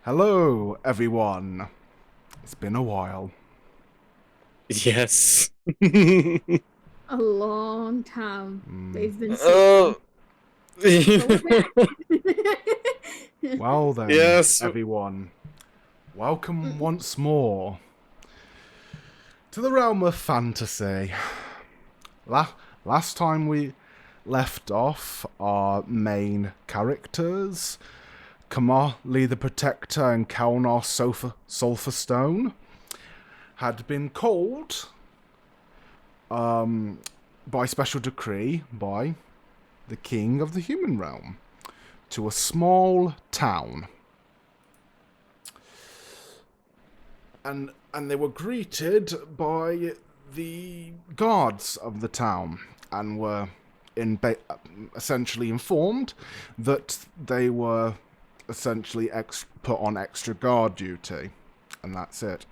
Hello, everyone. It's been a while. Yes. A long time. They've been Oh. sleeping. But we're back. Well then, Yes. everyone. Welcome once more to the realm of fantasy. Last time we left off, our main characters, Kamali the Protector and Kalnar Sulphur Stone, had been called by special decree by the king of the human realm to a small town. And they were greeted by the guards of the town and were essentially informed that they were essentially put on extra guard duty, and that's it.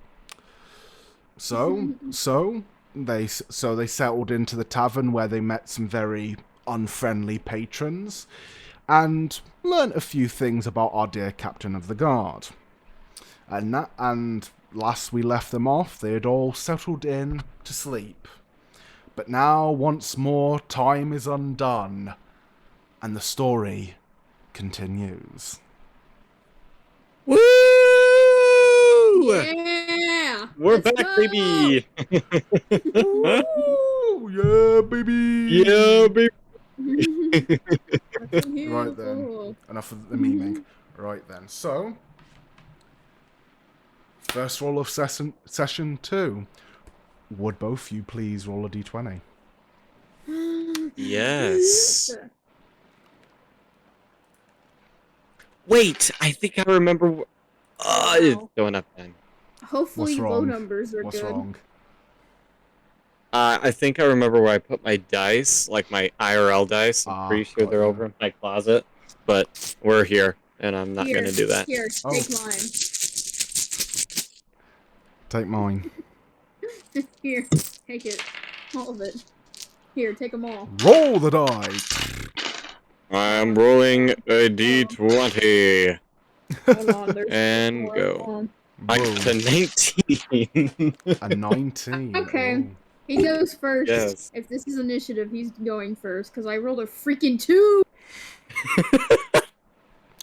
So they settled into the tavern where they met some very unfriendly patrons and learnt a few things about our dear captain of the guard. And last we left them off, they had all settled in to sleep. But now, once more, time is undone, and the story continues. Woo! Yeah! We're Let's back, go! baby. Woo! Yeah, baby! Yeah, baby. Right then, enough of the memeing. Right then, so first roll of session 2. Would both you please roll a d20? Yes. Wait, I think I remember. It's Wow. going up then. Hopefully What's low wrong? numbers are What's good. wrong? I think I remember where I put my dice, like my IRL dice. I'm pretty sure got they're you. over in my closet, but we're here, and I'm not going to do that. Here, Oh. take mine. Take mine. Here, take it. All of it. Here, take them all. Roll the die! I'm rolling a d20. Hold on, there's And more. go. Hold on. Back to 19. A 19. Okay. Oh. He goes first. Yes. If this is initiative, he's going first, because I rolled a freaking 2!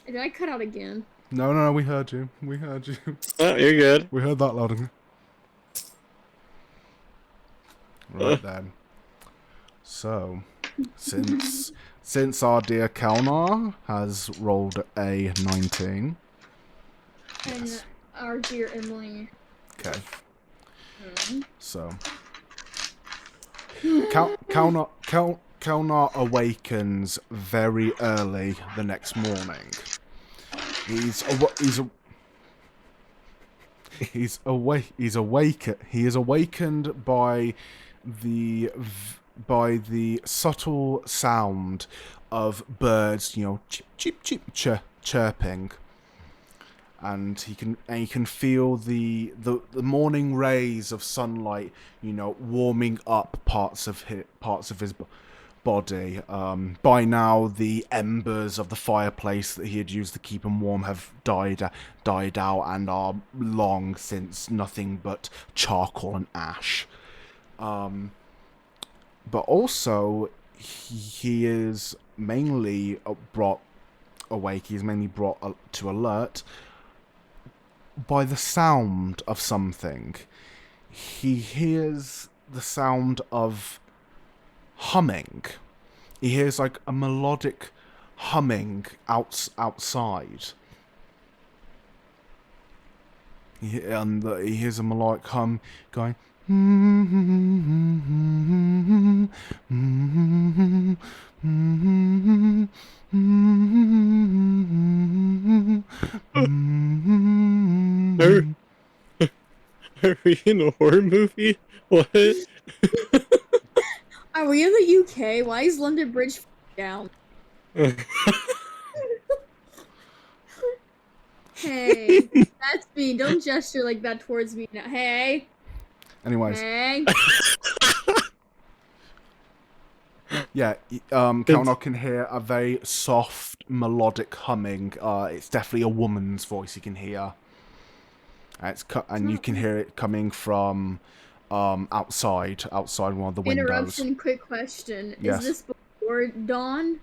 Did I cut out again? No, we heard you. We heard you. Oh, you're good. We heard that loud and clear. Right then. So, since our dear Kalnar has rolled a 19. And Yes. our dear Emily. Okay. Hmm. So, Kalnar awakens very early the next morning. He is awakened by the subtle sound of birds, chip chirping, and he can feel the morning rays of sunlight, warming up parts of his body. By now, the embers of the fireplace that he had used to keep him warm have died out and are long since nothing but charcoal and ash. But also, he is mainly brought awake. He's mainly brought to alert by the sound of something. He hears the sound of humming. He hears like a melodic humming outside. He hears a melodic hum going. Are we in a horror movie? What? Are we in the UK? Why is London Bridge down? Hey, that's me. Don't gesture like that towards me now. Hey. Anyways, Hey. yeah, Kalnar can hear a very soft melodic humming. It's definitely a woman's voice you can hear. And you can hear it coming from outside one of the windows. Interruption, quick question. Yes. Is this before dawn?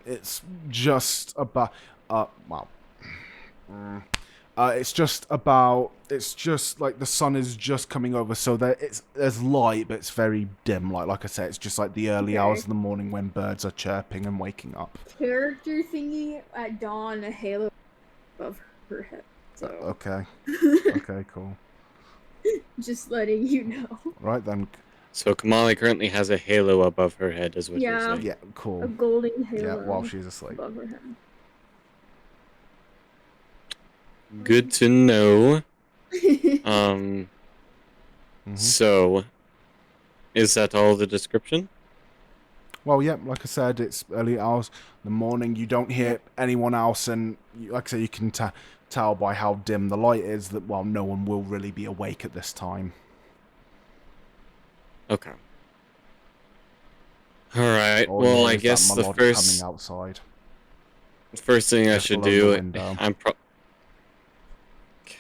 It's just about it's just like the sun is just coming over, so there's light, but it's very dim light. Like I said, it's just like the early hours of the morning when birds are chirping and waking up. Character thingy at dawn, a halo above her head. So Okay. Okay, cool. just letting you know. Right then. So Kamali currently has a halo above her head, is what you're saying. Yeah, cool. A golden halo. Yeah, while she's asleep. Above her head. Good to know. Mhm. So, is that all the description? Well, yeah, like I said, it's early hours in the morning. You don't hear anyone else, and like I say, you can tell by how dim the light is that, well, no one will really be awake at this time. Okay. Alright, All well, you I hear is guess that the melodic first... coming outside. First thing I Just should below the do, window.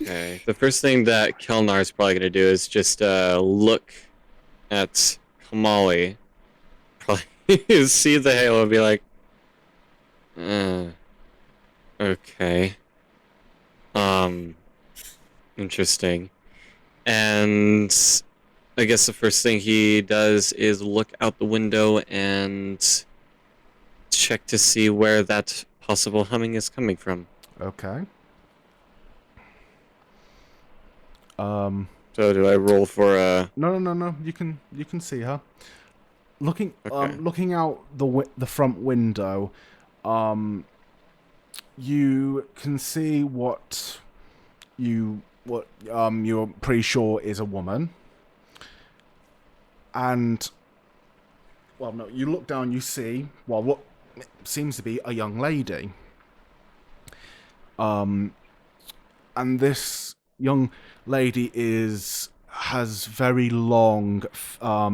Okay. The first thing that Kelnar's probably gonna do is just look at Kamali, probably see the halo and be like, okay. Interesting. And I guess the first thing he does is look out the window and check to see where that possible humming is coming from. Okay. So do I roll for a... No. You can see her. Looking Okay. looking out the front window, you can see what you're pretty sure is a woman. And well, no, you look down, you see what seems to be a young lady. And this young lady has very long how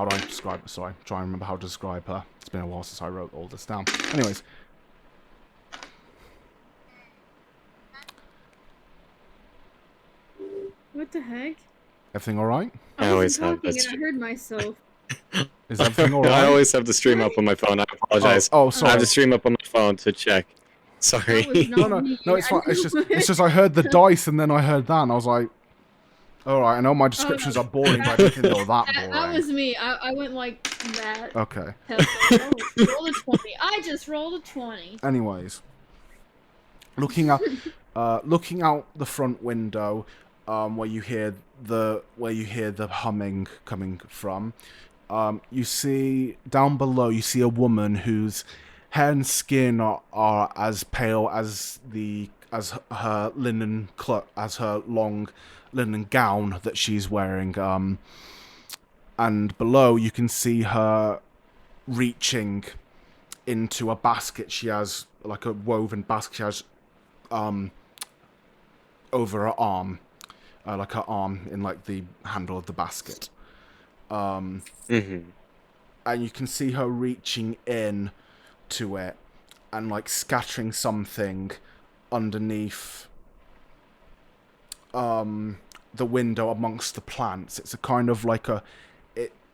do I describe it? Sorry, trying to remember how to describe her. It's been a while since I wrote all this down. Anyways. What the heck? Everything alright? I always wasn't have talking that and I heard myself. Is everything alright? I always have the stream up on my phone. I apologize. Oh, I sorry. have the stream up on my phone to check. Sorry. That was not me. No, it's fine. It's just I heard the dice and then I heard that and I was like, alright, I know my descriptions are boring, but I didn't think they were that boring. That was me. I went like that. Okay. Roll a 20. I just rolled a 20. Anyways, looking out the front window, where you hear the humming coming from, you see down below. You see a woman whose hair and skin are as pale as her long linen gown that she's wearing. And below you can see her reaching into a basket. She has like a woven basket she has over her arm, like her arm in like the handle of the basket. And you can see her reaching in to it and like scattering something underneath the window amongst the plants. It's a kind of like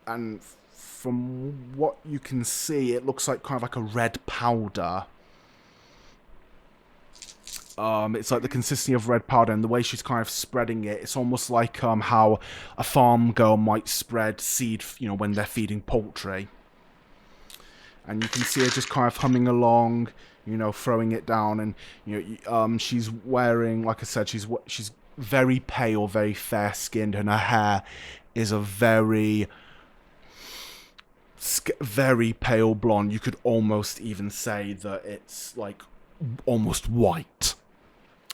and from what you can see, it looks like kind of like a red powder. It's like the consistency of red powder, and the way she's kind of spreading it, it's almost like how a farm girl might spread seed, when they're feeding poultry. And you can see her just kind of humming along, throwing it down, and she's wearing, like I said, she's very pale, very fair-skinned, and her hair is a very pale blonde. You could almost even say that it's like almost white.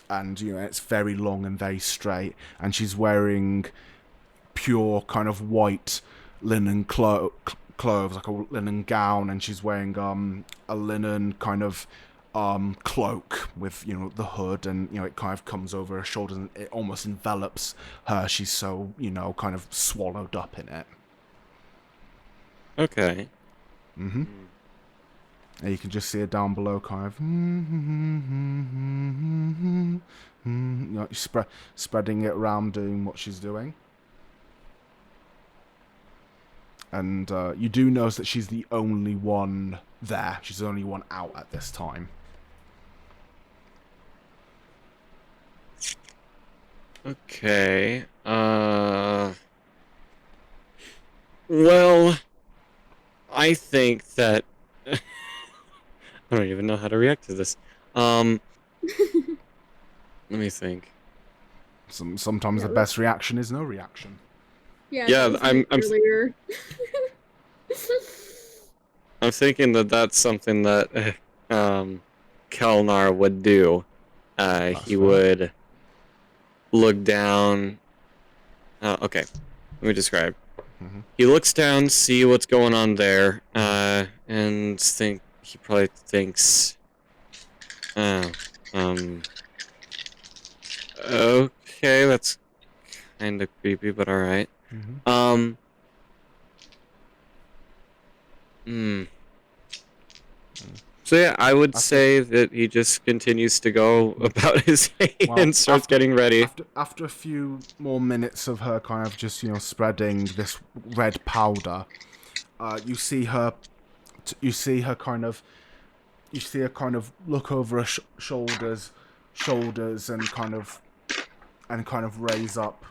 And, it's very long and very straight. And she's wearing pure kind of white linen clothes, like a linen gown. And she's wearing a linen kind of cloak with, the hood. And, it kind of comes over her shoulders and it almost envelops her. She's so, kind of swallowed up in it. Okay. Mm-hmm. And you can just see her down below, kind of, you know, spreading it around, doing what she's doing. And you do notice that she's the only one there. She's the only one out at this time. Okay. Well, I think that I don't even know how to react to this. Let me think. Sometimes Yeah, the best reaction is no reaction. Yeah, Yeah, that was me I'm earlier. I'm thinking that that's something that Kelnar would do. That's He fair. would look down. Okay, let me describe. Mhm. He looks down, see what's going on there, and he probably thinks, oh, okay, that's kind of creepy, but all right. Mhm. Hmm. So yeah, I would After say that he just continues to go about his day Well, and starts getting ready. after a few more minutes of her kind of just spreading this red powder, you see her you see her kind of look over her shoulders and kind of raise up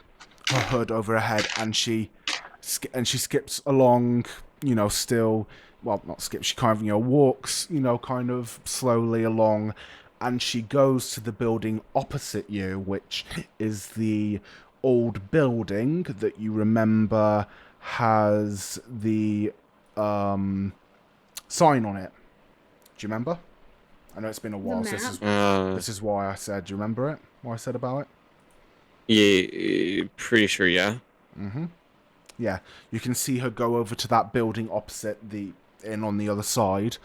her hood over her head, and she skips along, still, well, not skips, she kind of walks, kind of slowly along, and she goes to the building opposite you, which is the old building that you remember has the sign on it. Do you remember? I know it's been a The while, so map. this is why I said. Do you remember it? What I said about it? Yeah, pretty sure, yeah. Yeah, you can see her go over to that building opposite on the other side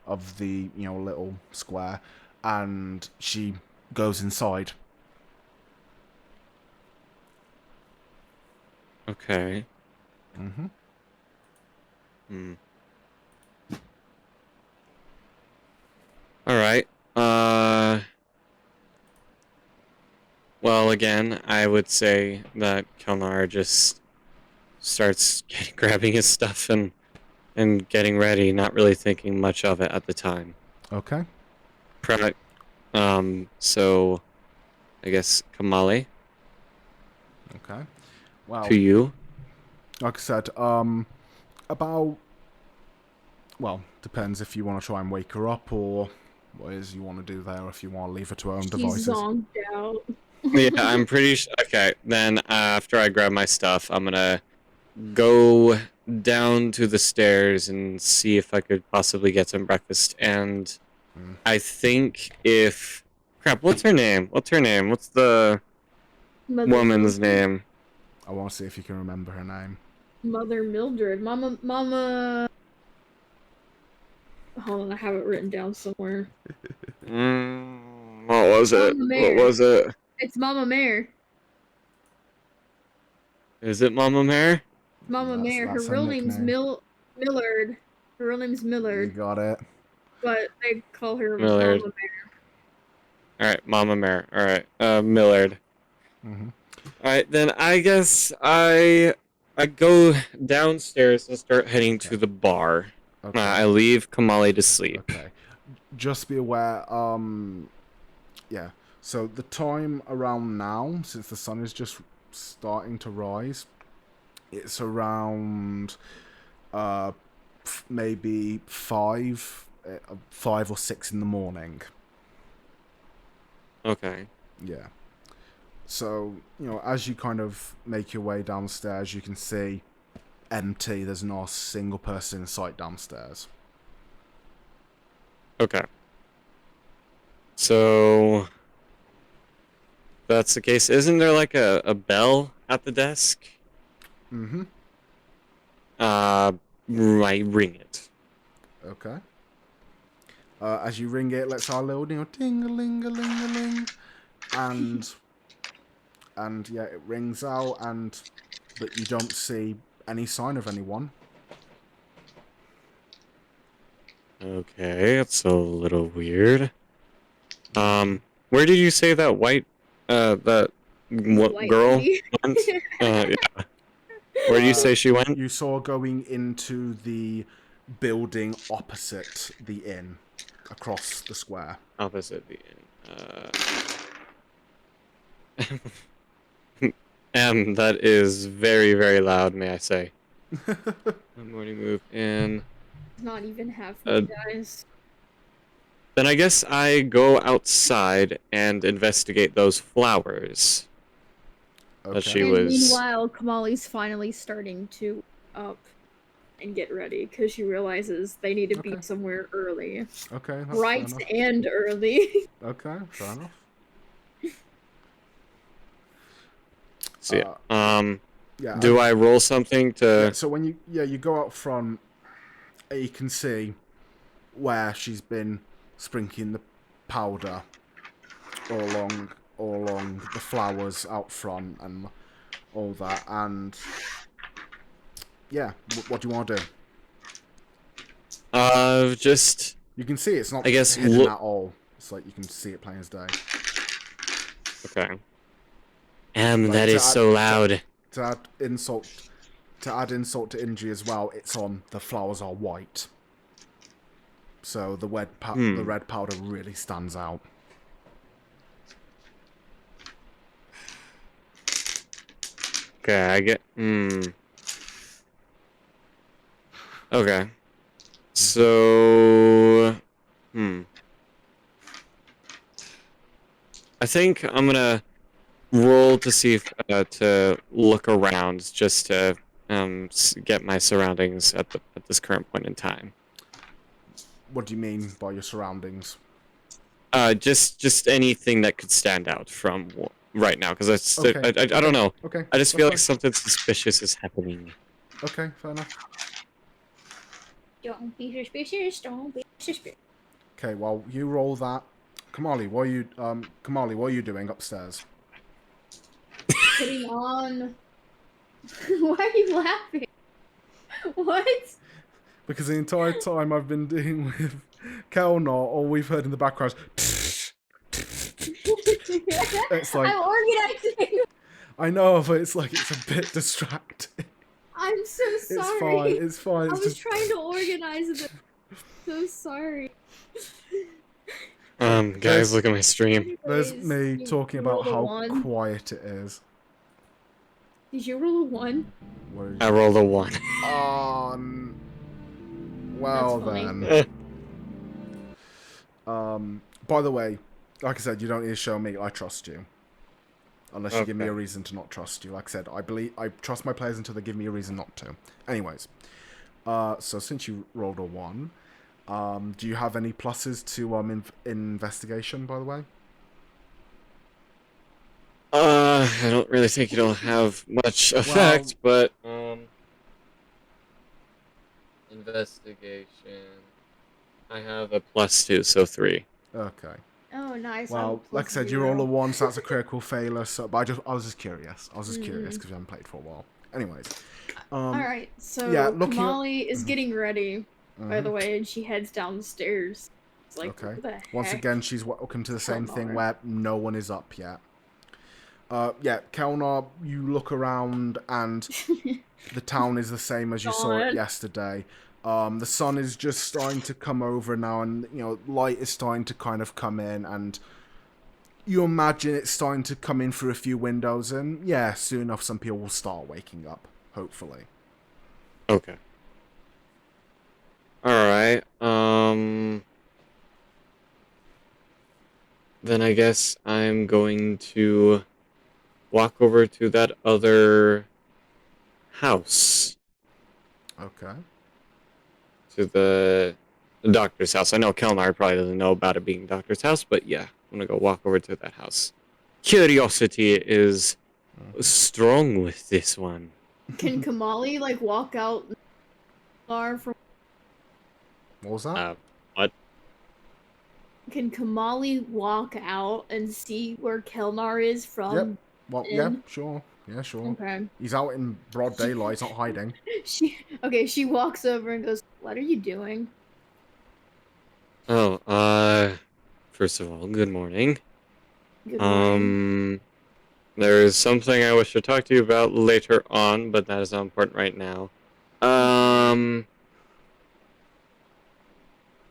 of the little square, and she goes inside. Okay. Mm-hmm. Hmm. All right. Well, again, I would say that Kelnar just starts grabbing his stuff and getting ready, not really thinking much of it at the time. Okay. Pro- so I guess Kamali, Okay. to Well, you. like I said, about, well, depends if you want to try and wake her up or what it is you want to do there, if you want to leave her to her own She's devices. zonked out. Yeah, I'm pretty sure. Okay, then after I grab my stuff, I'm gonna go down to the stairs and see if I could possibly get some breakfast. And I think if crap, what's her name? What's her name? What's the woman's name? I want to see if you can remember her name. Mother Mildred. Mama. Hold on, I have it written down somewhere. What was it? Mama What Mare. was it? It's Mama Mare. Is it Mama Mare? Mama Mare. Her That's her real name's nickname. Millard. Her real name's You Millard, got it. but they call her Millard. Mama Mare. All right, Mama Mare. All right, Millard. Mm-hmm. All right, then I guess I go downstairs and start heading to the bar. Okay. I leave Kamali to sleep. Okay. Just be aware, yeah. So the time around now, since the sun is just starting to rise, it's around maybe 5 or 6 in the morning. Okay. Yeah. So, as you kind of make your way downstairs, you can see empty. There's not a single person in sight downstairs. Okay. So that's the case. Isn't there like a bell at the desk? Mm-hmm. Right, ring it. Okay. As you ring it, let's our little ding-a-ling-a-ling-a-ling, and yeah, it rings out, but you don't see any sign of anyone. Okay, that's a little weird. Where did you say that that White girl lady. went? Yeah. Where do you say she went? You saw going into the building opposite the inn, across the square. Opposite the inn. That is very, very loud, may I say. Morning move in. Not even halfway, guys. Then I guess I go outside and investigate those flowers. That she And was. meanwhile, Kamali's finally starting to up and get ready because she realizes they need to be somewhere early. Okay, that's Bright fair enough. and early. Okay, fair enough. So yeah. Yeah. Do I roll something to? Yeah, so when you go out front, you can see where she's been sprinkling the powder all along the flowers out front and all that. And yeah, what do you want to do? Just. You can see it's not I guess hidden at all. It's like you can see it plain as day. Okay. Like, that is so loud. To add insult to injury as well, it's on the flowers are white. So the red powder really stands out. Okay, I get. Okay. So. I think I'm gonna roll to see if to look around, just to get my surroundings at this current point in time. What do you mean by your surroundings? Just anything that could stand out from right now, because I don't know. Okay. I just feel like something suspicious is happening. Okay, fair enough. Don't be suspicious. Don't be suspicious. Okay, well you roll that. Kamali, what are you doing upstairs? Putting on. Why are you laughing? What? Because the entire time I've been dealing with Kelnor, all we've heard in the background is it's like I'm organizing. I know, but it's like it's a bit distracting. I'm so sorry. It's fine. I was trying to organize it. So sorry. Guys, look at my stream. There's me talking about how quiet it is. Did you roll a 1? I rolled a 1. Well then. By the way, like I said, you don't need to show me. I trust you. Unless you give me a reason to not trust you. Like I said, I trust my players until they give me a reason not to. Anyways, so since you rolled a 1, do you have any pluses to investigation? By the way. I don't really think it'll have much effect, but investigation. I have a +2, so 3. Okay. Oh, nice. Well, like I said, you roll a 1, so that's a critical failure. So, but I was just curious. I was just curious because we haven't played for a while. Anyways. All right. So yeah, Kamali is getting ready. By the way, and she heads down the stairs. It's like, what the heck? Once again, she's welcome to the same thing where no one is up yet. Yeah, Kelnar, you look around and the town is the same as you saw it yesterday. The sun is just starting to come over now, and light is starting to kind of come in, and you imagine it's starting to come in through a few windows, and yeah, soon enough some people will start waking up, hopefully. Okay. Alright, then I guess I'm going to walk over to that other house. Okay. To the doctor's house. I know Kelnar probably doesn't know about it being doctor's house, but yeah, I'm gonna go walk over to that house. Curiosity is strong with this one. Can Kamali walk out far from? What was that? What? Can Kamali walk out and see where Kelnar is from? Yep. Well, yeah, sure. Yeah, sure. Okay. He's out in broad daylight. He's not hiding. She walks over and goes, "What are you doing?" Oh, first of all, good morning. Good morning. There is something I wish to talk to you about later on, but that is not important right now. Okay.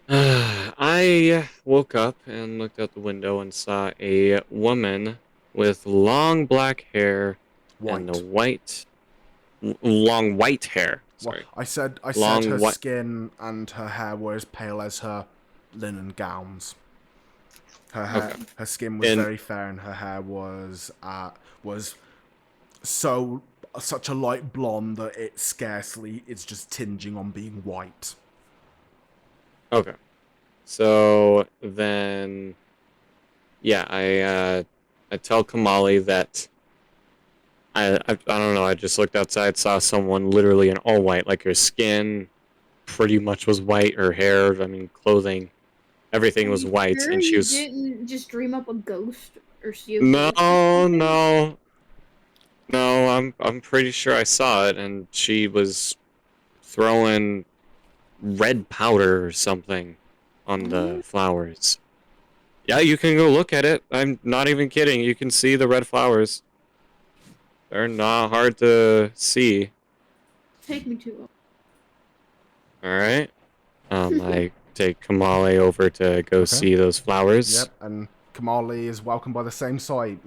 I woke up and looked out the window and saw a woman with long black hair and White. long white hair. Well, Sorry, I said her long white. skin and her hair were as pale as her linen gowns. Okay, Her skin was and very fair, and her hair was so such a light blonde that it's just tinging on being white. okay, so then yeah, I tell Kamali that I don't know. I just looked outside, saw someone literally in all white, like her skin pretty much was white, her hair, I mean, clothing, everything Are was you white, sure and she you was didn't just dream up a ghost or see a no, ghost or something? no, no. I'm pretty sure I saw it, and she was throwing red powder or something on the What? flowers. Yeah, you can go look at it. I'm not even kidding. You can see the red flowers. They're not hard to see. Take me to All right. him. I take Kamale over to go Okay. see those flowers. Yep, and Kamali is welcomed by the same sight.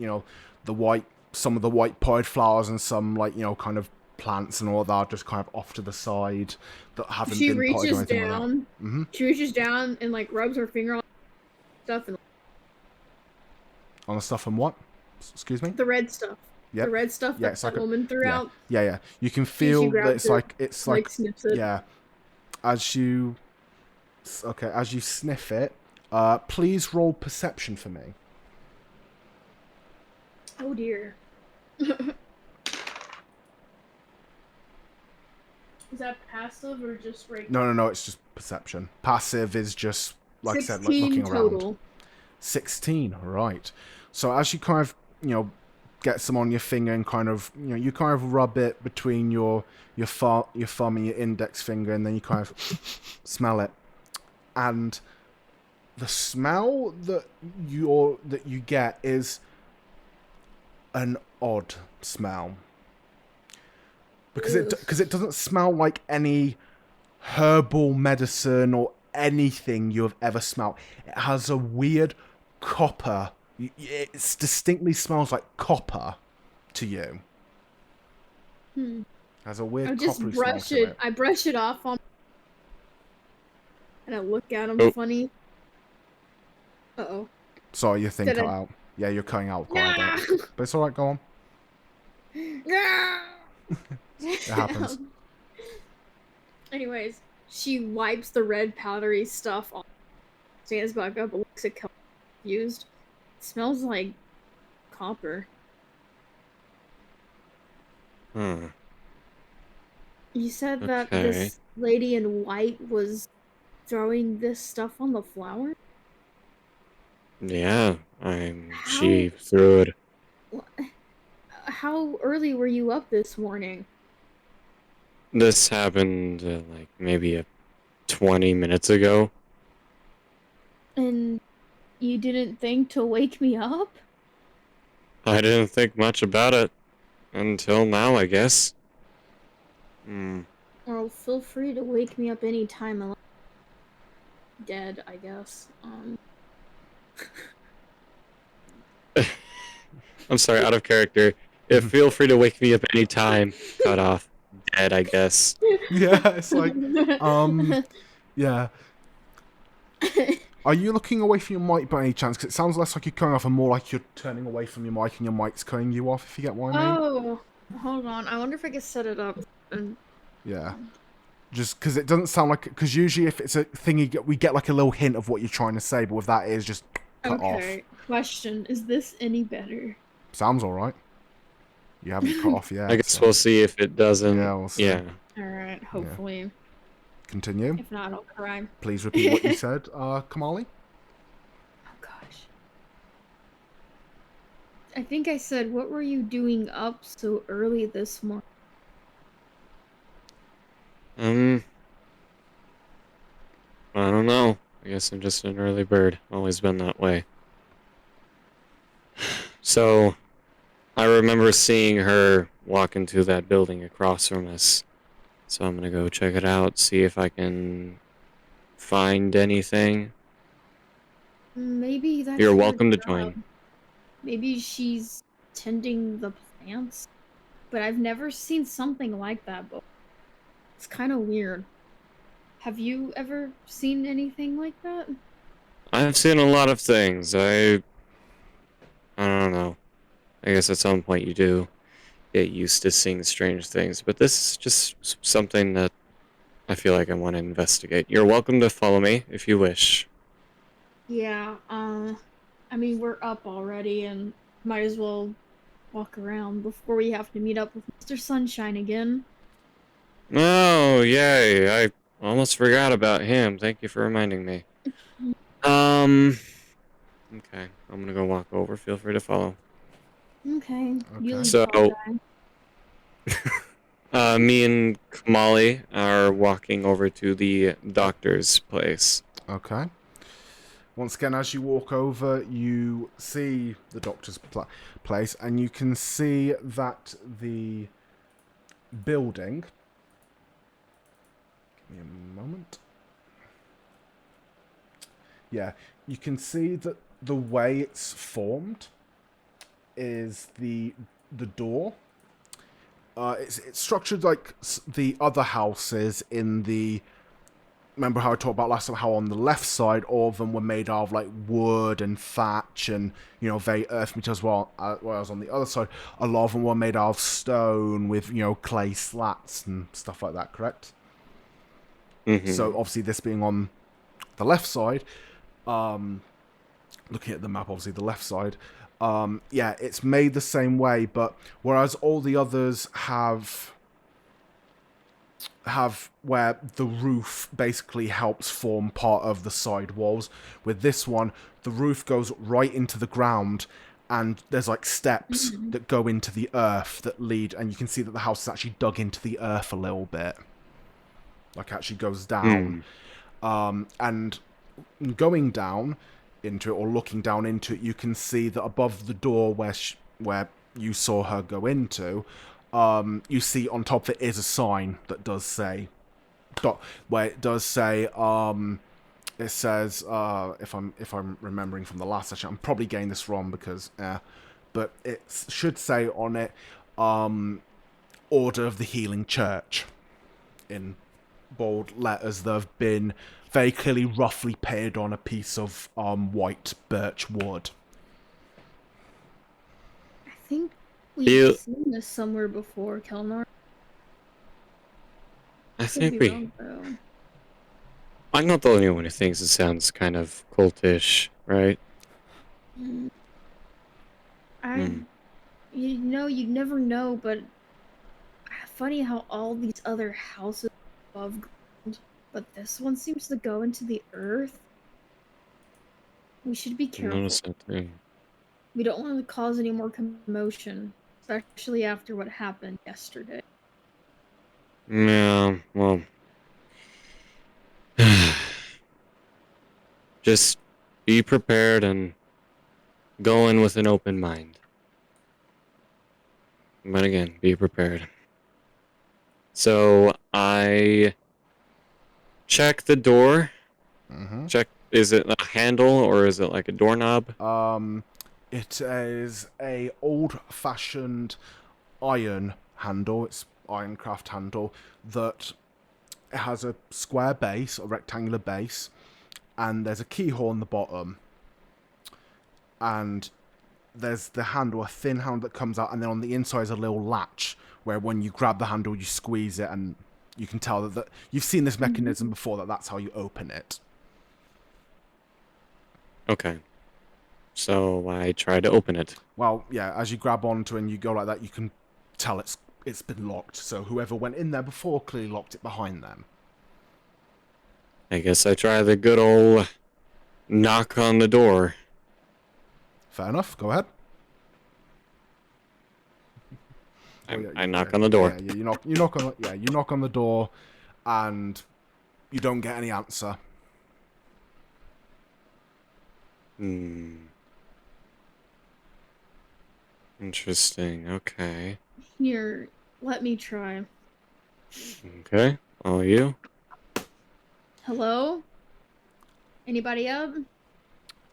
Some of the white pied flowers and some kind of plants and all that just kind of off to the side that haven't She been potted or reaches anything like that. down. Mm-hmm. She reaches down and like rubs her finger on stuff and On the stuff and what? Excuse me. the red stuff. Yep. The red stuff Yeah, that it's that like a woman threw yeah, out. yeah, yeah. You can She feel that grabs it, it's like like snips it. yeah. As you as you sniff it, please roll perception for me. Oh dear. Is that passive or just regular? No, no, no. It's just perception. Passive is just like I said, like 16 looking around. total. 16, right. So as you kind of, get some on your finger and kind of, you kind of rub it between your thumb and your index finger, and then you kind of smell it. And the smell that you get is an odd smell. Because Ugh. it doesn't smell like any herbal medicine or anything you have ever smelled. It has a weird copper. It distinctly smells like copper to you. Hmm. It has a weird I just coppery smell brush to it. it. I brush it off on, and I look at him Oh, funny. Uh oh. Sorry, your thing Did cut I? out. Yeah, you're cutting out quite a Nah! bit. But it's alright, go on. Nah! It happens. Anyways, she wipes the red powdery stuff off, stands back up, looks at confused. It smells like copper. hmm. You said that Okay. this lady in white was throwing this stuff on the flower? Yeah, How she threw it. how early were you up this morning? This happened like maybe 20 minutes ago. And you didn't think to wake me up? I didn't think much about it until now, I guess. Hmm. Well, feel free to wake me up anytime I'm dead, I guess. I'm sorry, out of character. If feel free to wake me up anytime. Cut off. Dead, I guess. Yeah, it's like, yeah. Are you looking away from your mic by any chance? Because it sounds less like you're cutting off and more like you're turning away from your mic and your mic's cutting you off, if you get what I mean. Oh, hold on. I wonder if I can set it up. And Yeah. Just because it doesn't sound like... Because usually if it's a thing, we get like a little hint of what you're trying to say, but with that, it is just cut okay, question: is this any better? off. Sounds alright. You haven't cut off yet. I guess So. we'll see if it doesn't. Yeah, we'll see. Yeah. All right, hopefully. Continue. If not, I'll cry. Please repeat what you said, Kamali. Oh gosh. I think I said, what were you doing up so early this morning? I don't know. I guess I'm just an early bird. Always been that way. So, I remember seeing her walk into that building across from us. So I'm gonna go check it out, see if I can find anything. Maybe that's You're her welcome to job. join. Maybe she's tending the plants. But I've never seen something like that before. It's kind of weird. Have you ever seen anything like that? I've seen a lot of things. I don't know. I guess at some point you do get used to seeing strange things, but this is just something that I feel like I want to investigate. You're welcome to follow me if you wish. Yeah, I mean, we're up already and might as well walk around before we have to meet up with Mr. Sunshine again. Oh, yay. I almost forgot about him. Thank you for reminding me. Um, okay. I'm gonna go walk over. Feel free to follow. Okay, you Okay. lead So, tall guy. me and Kamali are walking over to the doctor's place. Okay. Once again, as you walk over, you see the doctor's place, and you can see that the building. Give me a moment. Yeah, you can see that the way it's formed is the door. It's structured like the other houses in the. Remember how I talked about last time how on the left side all of them were made out of like wood and thatch and very earth materials, whereas on the other side a lot of them were made out of stone with clay slats and stuff like that. Correct. Mm-hmm. So obviously this being on the left side, looking at the map, obviously the left side, yeah, it's made the same way, but whereas all the others have where the roof basically helps form part of the side walls, with this one the roof goes right into the ground and there's like steps that go into the earth that lead, and you can see that the house is actually dug into the earth a little bit, like actually goes down. And going down into it, or looking down into it, you can see that above the door where you saw her go into, you see on top of it is a sign that does say, where it does say, it says, if I'm remembering from the last session, I'm probably getting this wrong because, but it should say on it, Order of the Healing Church, in bold letters that have been very clearly roughly painted on a piece of white birch wood. I think we've You, seen this somewhere before, Kelnor. I Could think be we. wrong, though. I'm not the only one who thinks it sounds kind of cultish, right? You'd never know, but funny how all these other houses are above ground, but this one seems to go into the earth. We should be I careful. noticed that too. We don't want to cause any more commotion, especially after what happened yesterday. Yeah, well. Just be prepared and go in with an open mind. But again, be prepared. So I check the door. Check, is it a handle or is it like a doorknob? It is a old-fashioned iron handle. It's ironcraft handle that it has a square base, a rectangular base, and there's a keyhole on the bottom. And there's the handle, a thin handle that comes out, and then on the inside is a little latch where when you grab the handle, you squeeze it, and you can tell that you've seen this mechanism before. That's how you open it. Okay. So I try to open it. Well, yeah, as you grab onto it and you go like that, you can tell it's been locked. So whoever went in there before clearly locked it behind them. I guess I try the good old knock on the door. Fair enough. Go ahead. I knock on the door. Yeah, you knock on the door, and you don't get any answer. Hmm. Interesting. Okay. Here, let me try. Okay. All you? Hello? Anybody up?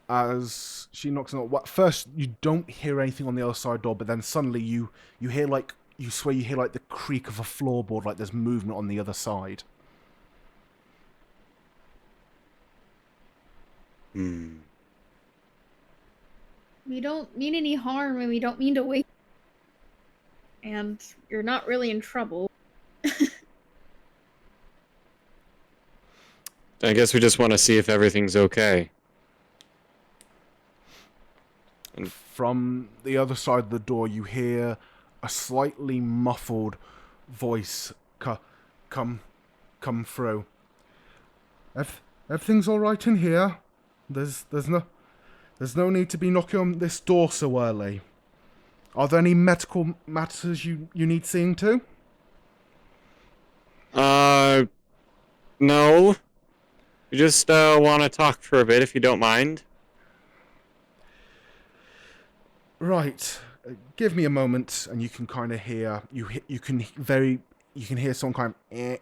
As she knocks on, what first you don't hear anything on the other side door, but then suddenly you hear like you swear you hear like the creak of a floorboard, like there's movement on the other side. Hmm. We don't mean any harm and we don't mean to wake. And you're not really in trouble. I guess we just want to see if everything's okay. From the other side of the door, you hear a slightly muffled voice come through. Everything's all right in here. There's no need to be knocking on this door so early. Are there any medical matters you need seeing to? No. We just want to talk for a bit, if you don't mind. Right. Give me a moment, and you can kind of hear you can hear someone kind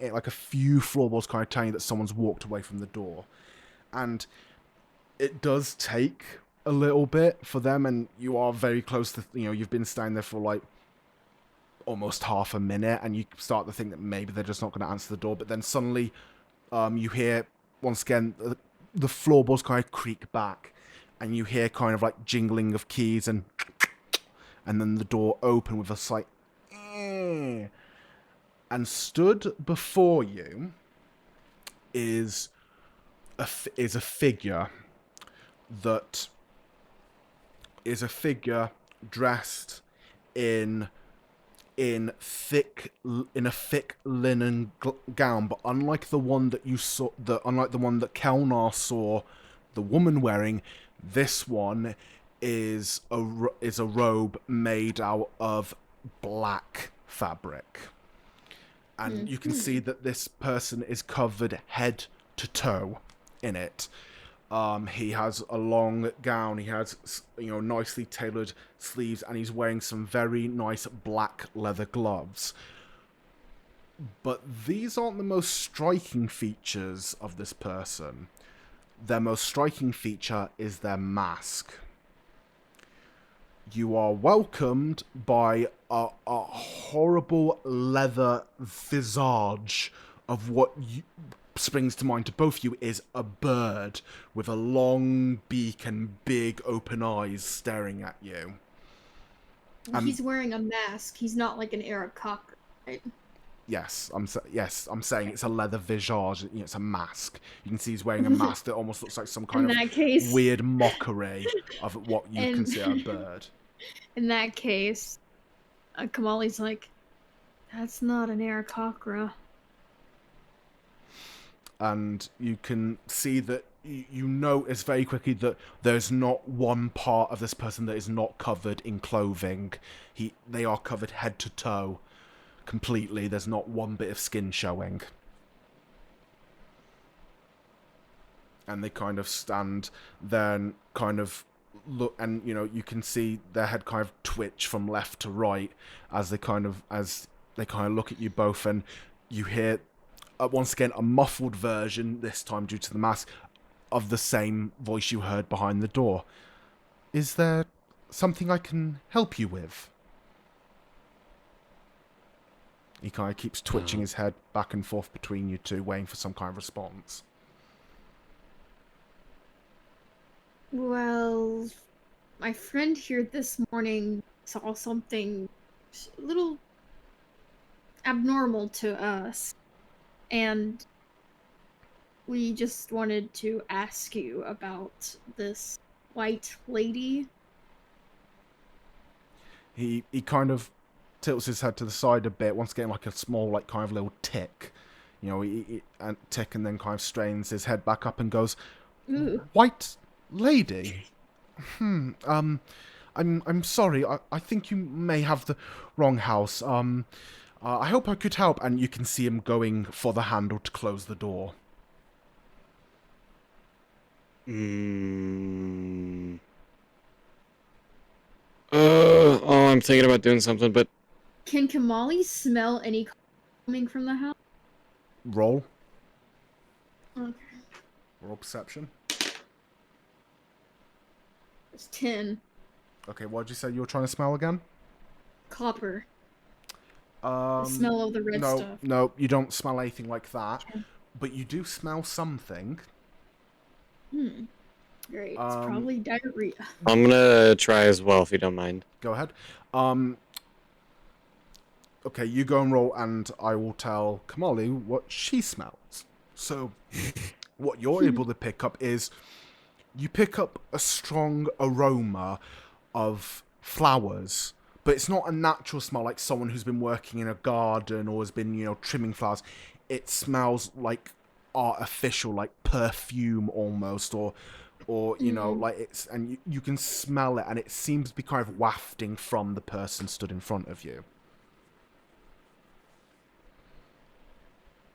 of like a few floorboards kind of telling you that someone's walked away from the door, and it does take a little bit for them, and you are very close to you've been standing there for like almost half a minute, and you start to think that maybe they're just not going to answer the door, but then suddenly you hear once again the floorboards kind of creak back, and you hear kind of like jingling of keys, and then the door open with a slight and stood before you is a figure that is a figure dressed in a thick linen gown, but unlike the one that Kelnar saw the woman wearing, this one is a robe made out of black fabric, and you can see that this person is covered head to toe in it. He has a long gown. He has, nicely tailored sleeves, and he's wearing some very nice black leather gloves. But these aren't the most striking features of this person. Their most striking feature is their mask. You are welcomed by a horrible leather visage of what springs to mind to both of you is a bird with a long beak and big open eyes staring at you. He's wearing a mask. He's not like an Aarakocra, right? Yes, I'm saying it's a leather visage. It's a mask. You can see he's wearing a mask that almost looks like some kind of weird mockery of what you consider a bird. In that case, Kamali's like, that's not an Aarakocra. And you can see that you notice very quickly that there's not one part of this person that is not covered in clothing. They are covered head to toe completely. There's not one bit of skin showing. And they kind of stand there and kind of look, and you can see their head kind of twitch from left to right as they kind of look at you both, and you hear once again a muffled version, this time due to the mask, of the same voice you heard behind the door. Is there something I can help you with? He kind of keeps twitching his head back and forth between you two, waiting for some kind of response. Well, my friend here this morning saw something a little abnormal to us, and we just wanted to ask you about this white lady. He kind of tilts his head to the side a bit, once again like a small, like kind of little tick. And tick, and then kind of strains his head back up and goes, Ooh. "White lady? I'm sorry. I think you may have the wrong house. I hope I could help." And you can see him going for the handle to close the door. thinking about doing something, but Can Kamali smell any coming from the house? Roll. Okay. Roll perception. It's 10. Okay, what did you say you were trying to smell again? Copper. The smell of the red no, stuff. No, you don't smell anything like that. Okay. But you do smell something. Great. It's probably diarrhea. I'm gonna try as well if you don't mind. Go ahead. Okay, you go and roll, and I will tell Kamali what she smells. So, what you're able to pick up is you pick up a strong aroma of flowers, but it's not a natural smell like someone who's been working in a garden or has been, trimming flowers. It smells like artificial, like perfume almost, or like it's, and you can smell it, and it seems to be kind of wafting from the person stood in front of you.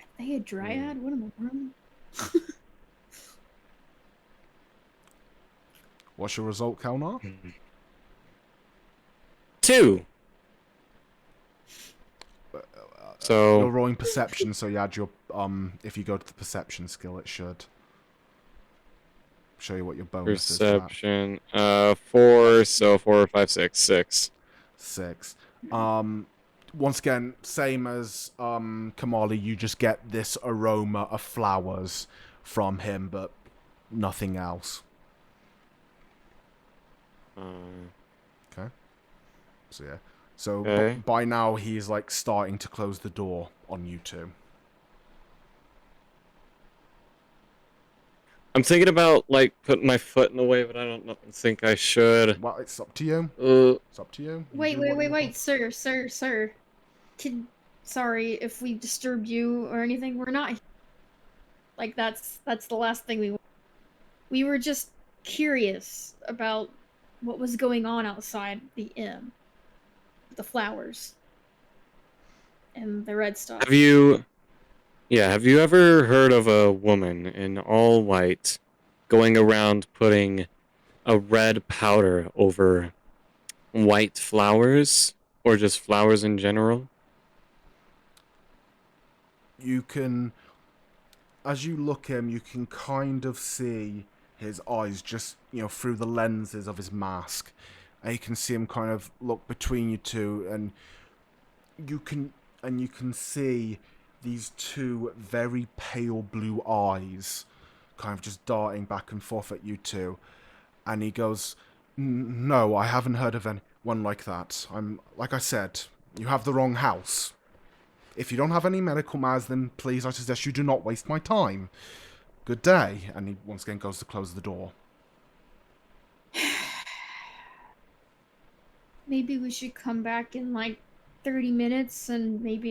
Are they a dryad? What in the world? What's your result, Kalnar? 2. So You're rolling perception, so you add your if you go to the perception skill, it should show you what your bonus is. perception, 4. So 4, 5, 6, 6. 6. Once again, same as Kamali, you just get this aroma of flowers from him, but nothing else. Okay. So yeah. So Okay. by now he's like starting to close the door on you two. I'm thinking about like putting my foot in the way, but I don't think I should. Well, it's up to you. It's up to you. Wait, sir. Sorry if we disturbed you or anything. We're not. Like that's the last thing we. We were just curious about what was going on outside the inn. The flowers. And the red stuff. Have you ever heard of a woman in all white going around putting a red powder over white flowers, or just flowers in general? You can, as you look at him, you can kind of see his eyes just, through the lenses of his mask. And you can see him kind of look between you two, and you can see these two very pale blue eyes kind of just darting back and forth at you two. And he goes, "No, I haven't heard of anyone like that. Like I said, you have the wrong house. If you don't have any medical matters, then please, I suggest you do not waste my time. Good day." And he once again goes to close the door. Maybe we should come back in like 30 minutes, and maybe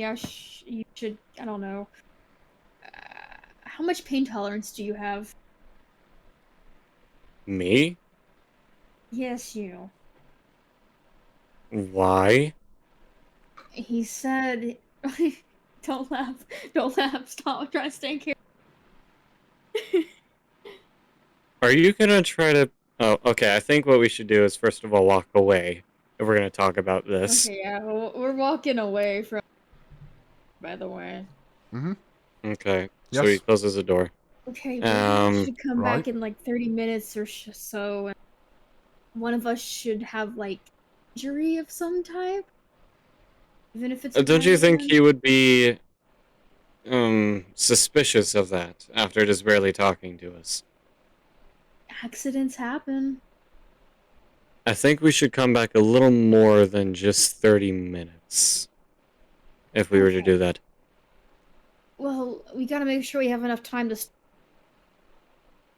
you should, I don't know. How much pain tolerance do you have? Me? Yes, you. Why? He said... Don't laugh. Stop. I'm trying to stay here. Are you gonna try to... Oh, okay, I think what we should do is first of all walk away if we're gonna talk about this. Okay, yeah, we're walking away from... By the way. Mm-hmm. Okay, Yes. so he closes the door. Okay, we should come back in like 30 minutes or so, and one of us should have like injury of some type, even if it's. Don't you think he would be suspicious of that after just barely talking to us? Accidents happen. I think we should come back a little more than just 30 minutes if we were to do that. Well, we gotta make sure we have enough time to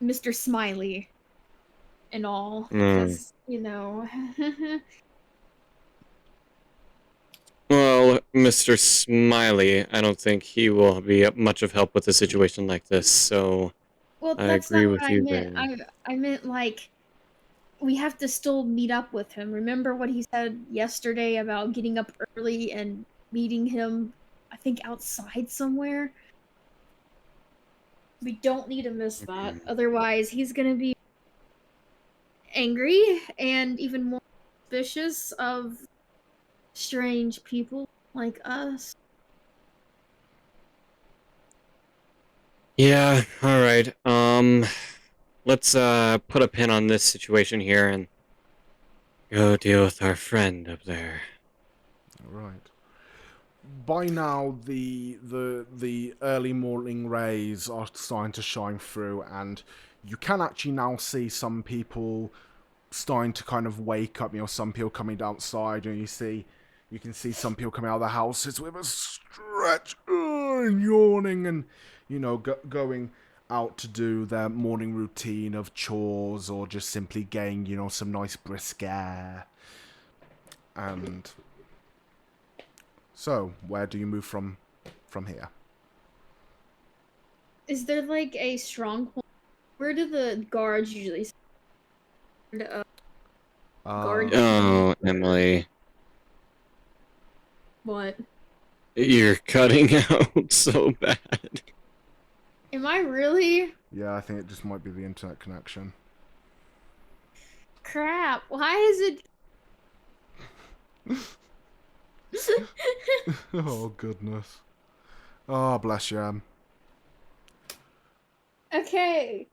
Mr. Smiley and all, because, Well, Mr. Smiley, I don't think he will be much of help with a situation like this, so well, I that's agree not with what you I meant. there. I meant, like, we have to still meet up with him. Remember what he said yesterday about getting up early and meeting him, I think, outside somewhere? We don't need to miss that. Otherwise, he's gonna be angry and even more suspicious of strange people like us. Yeah, alright. Let's put a pin on this situation here and go deal with our friend up there. Right. By now, the early morning rays are starting to shine through, and you can actually now see some people starting to kind of wake up. You know, some people coming outside, and you can see some people coming out of the houses with a stretch, and yawning, and going out to do their morning routine of chores or just simply getting some nice brisk air. And so, where do you move from here? Is there like a stronghold? Where do the guards usually guard? Oh, Emily. What? You're cutting out so bad. Am I really? Yeah, I think it just might be the internet connection. Crap. Why is it? Oh, goodness. Oh, bless you, Okay.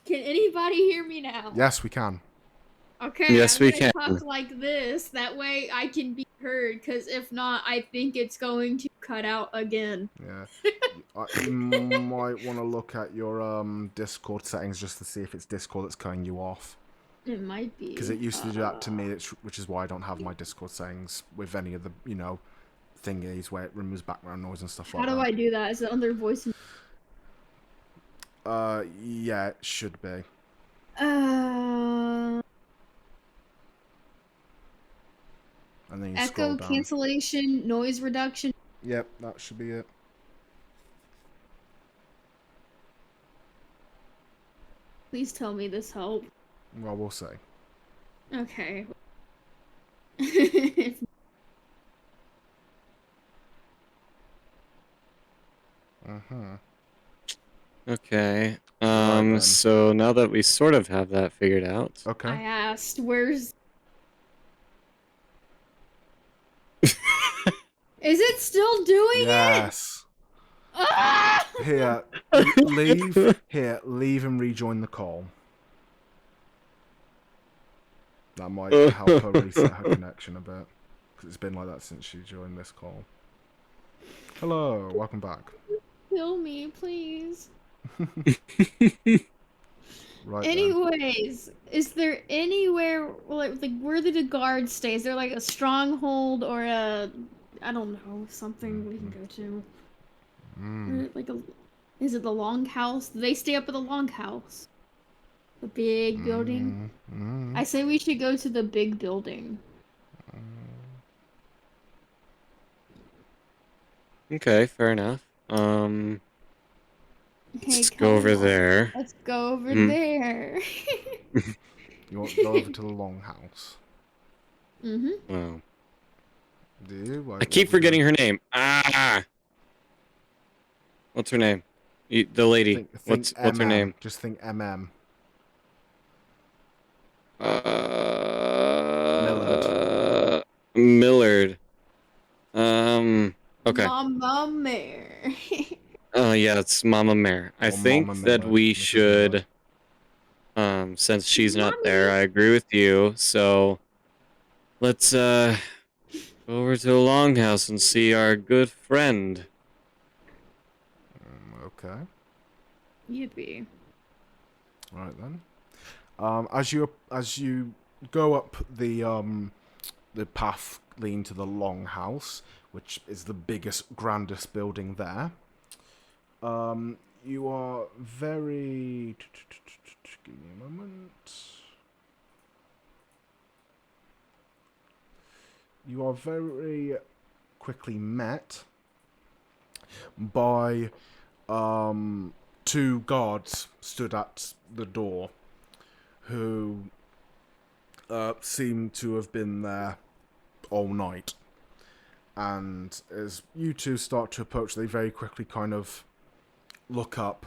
Can anybody hear me now? Yes, we can. Okay, Yes, I'm we gonna can. talk like this. That way I can be heard, because if not, I think it's going to cut out again. Yeah. You might want to look at your Discord settings just to see if it's Discord that's cutting you off. It might be. Because it used to do that to me, which is why I don't have my Discord settings with any of the, thingies where it removes background noise and stuff like that. How do I do that? Is it under voice? Yeah, it should be. And then you scroll Echo down. cancellation, noise reduction. Yep, that should be it. Please tell me this helps. Well, we'll see. Okay. Okay. Right then. So now that we sort of have that figured out. Okay. I asked, where's... Is it still doing Yes. it? Ah! Here, leave. Here, leave and rejoin the call. That might help her reset her connection a bit. Because it's been like that since she joined this call. Hello, welcome back. Kill me, please. Right Anyways, is there anywhere, like where did the guard stay? Is there like a stronghold or a, I don't know, something we can go to? Or, like is it the longhouse? Do they stay up at the longhouse? The big building? I say we should go to the big building. Okay, fair enough. Hey, Let's go over there. Let's go over there. You want to go over to the longhouse? Wow. Do you? I keep forgetting her name. Ah! What's her name? The lady. What's her name? Just think MM. Millard. Okay. Mama Mare. Yeah, it's Mama Mare. I think Mama that Millard, we Mrs. should, since she's not there, I agree with you. So let's go over to the longhouse and see our good friend. Okay. Yippee. Right then. As you go up the path leading to the longhouse, which is the biggest, grandest building there, you are very... Give me a moment. You are very quickly met by two guards stood at the door who seem to have been there all night. And as you two start to approach, they very quickly kind of look up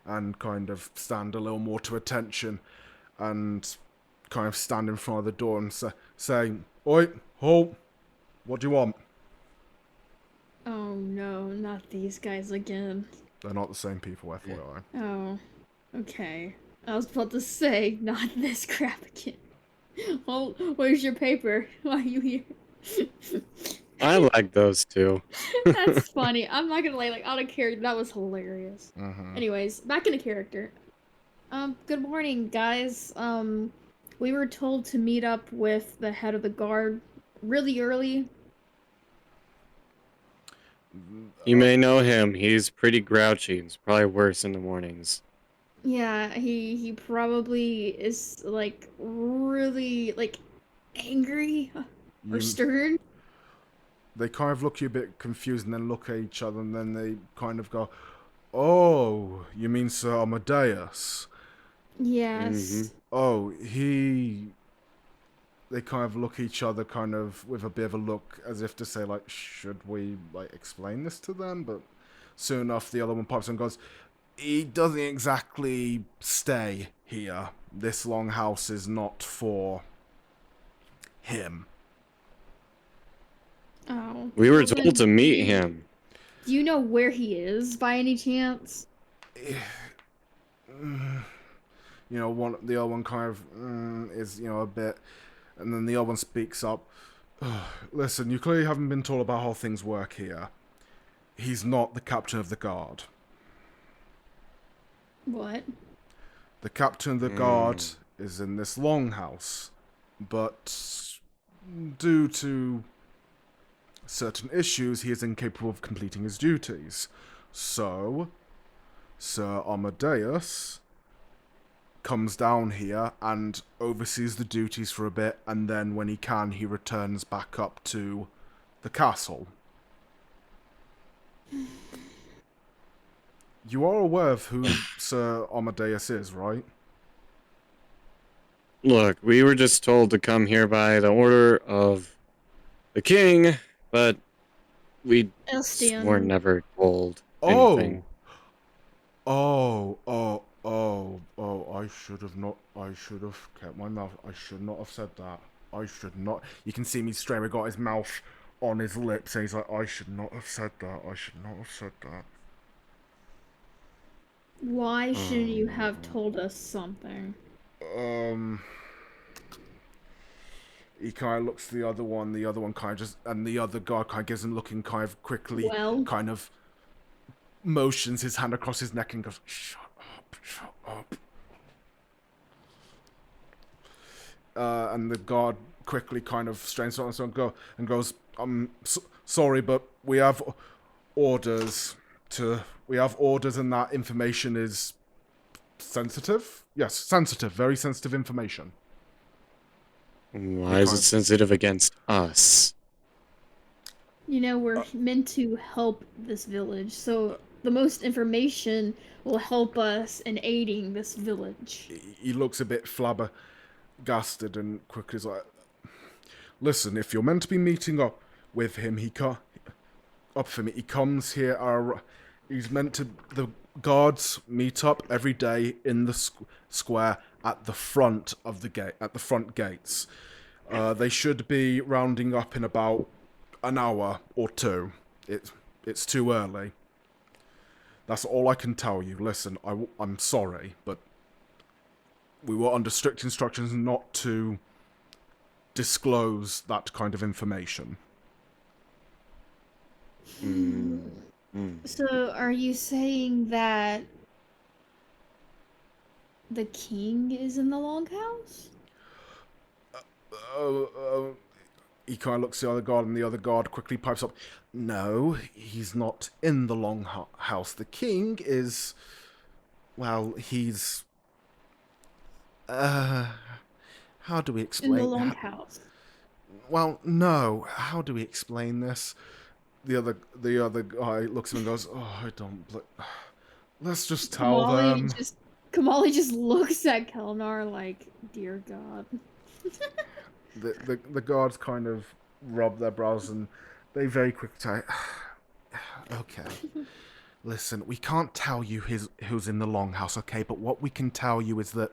and kind of stand a little more to attention and kind of stand in front of the door and say, Oi, halt. What do you want? Oh no, not these guys again. They're not the same people, FYI. Oh, okay. I was about to say, not this crap again. Oh, where's your paper? Why are you here? I like those two. That's funny. I'm not gonna lie, like out of character, that was hilarious. Mm-hmm. Anyways, back into character. Good morning, guys. We were told to meet up with the head of the guard really early. You may know him. He's pretty grouchy. It's probably worse in the mornings. Yeah, he probably is like really like angry or You, stern. they kind of look you a bit confused and then look at each other and then they kind of go, "Oh, you mean Sir Amadeus? Yes. Oh, he..." They kind of look at each other kind of with a bit of a look as if to say, like, should we, like, explain this to them? But soon enough, the other one pops and goes, he doesn't exactly stay here. This longhouse is not for him. Oh. We were Well, told then, to meet him. do you know where he is by any chance? You know, the other one kind of is, you know, a bit, and then the other one speaks up. Listen, you clearly haven't been told about how things work here. He's not the captain of the guard. What? The captain of the guard is in this longhouse, but due to certain issues, he is incapable of completing his duties. So, Sir Amadeus comes down here and oversees the duties for a bit, and then when he can, he returns back up to the castle. You are aware of who Sir Amadeus is, right? Look, we were just told to come here by the order of the king, but we were Estian. never told anything. I should have not. I should have kept my mouth. I should not have said that. I should not. You can see me straight away got his mouth on his lips, and he's like, I should not have said that. I should not have said that. Why shouldn't you have told us something? He kind of looks to the other one kind of just, and the other guy kind of gives him looking kind of quickly, Well, kind of motions his hand across his neck and goes, shut up, shut up. And the guard quickly kind of strains on and goes, I'm sorry, but we have orders and that information is sensitive. Yes, sensitive, very sensitive information. Why is it sensitive against us? you know, we're meant to help this village, so the most information will help us in aiding this village. He looks a bit flabbergasted and quickly is like, listen, if you're meant to be meeting up with him, he comes here. He's meant to. The guards meet up every day in the square at the front of the gate, at the front gates. They should be rounding up in about an hour or two. It's too early. That's all I can tell you. Listen, I'm sorry, but we were under strict instructions not to disclose that kind of information. So, are you saying that the king is in the longhouse? He kind of looks at the other guard, and the other guard quickly pipes up, no, he's not in the longhouse. The king is... well, he's... how do we explain... In the longhouse. Well, no. How do we explain this? The other guy looks at him and goes, oh, I don't... let's just tell them. Kamali just looks at Kelnar like, dear God. The guards kind of rub their brows and they very quickly say, okay, listen, we can't tell you who's in the longhouse, okay? But what we can tell you is that,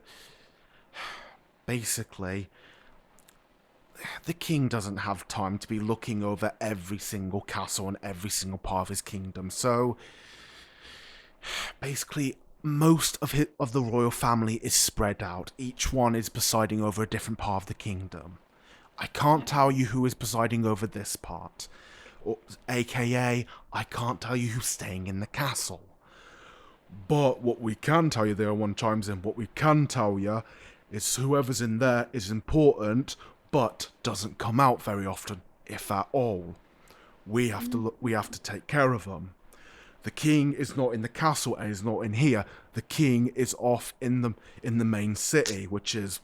basically, the king doesn't have time to be looking over every single castle and every single part of his kingdom. So basically, most of the royal family is spread out. Each one is presiding over a different part of the kingdom. I can't tell you who is presiding over this part. Or, AKA, I can't tell you who's staying in the castle. But what we can tell you, there one chimes in, what we can tell you is whoever's in there is important, but doesn't come out very often, if at all. We have to take care of them. The king is not in the castle and is not in here. The king is off in the main city, which is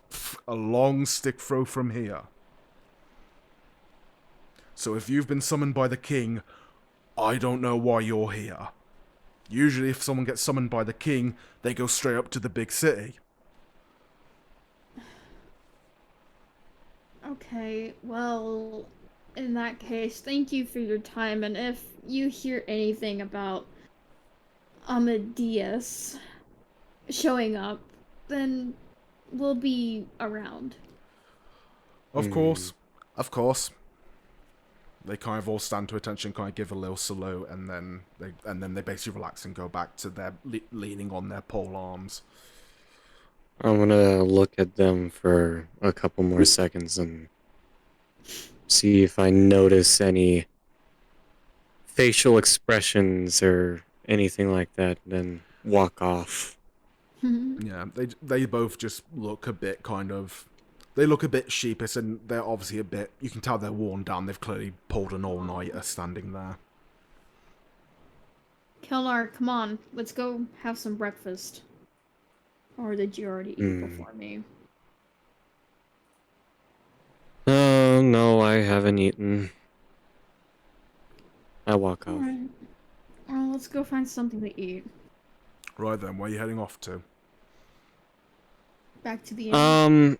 a long stick throw from here. So if you've been summoned by the king, I don't know why you're here. Usually if someone gets summoned by the king, they go straight up to the big city. Okay, well, in that case, thank you for your time, and if you hear anything about Amadeus showing up, then we'll be around. Of course. Of course. They kind of all stand to attention, kind of give a little salute, and then they basically relax and go back to their leaning on their pole arms. I'm gonna look at them for a couple more seconds and see if I notice any facial expressions or anything like that, then walk off. Yeah, they both just look a bit they look a bit sheepish, and they're obviously a bit, you can tell they're worn down. They've clearly pulled an all-nighter standing there. Kelnar, come on, let's go have some breakfast. Or did you already eat before me? Oh, no, I haven't eaten. I walk off. Alright. Well, let's go find something to eat. Right then, where are you heading off to? Back to the inn.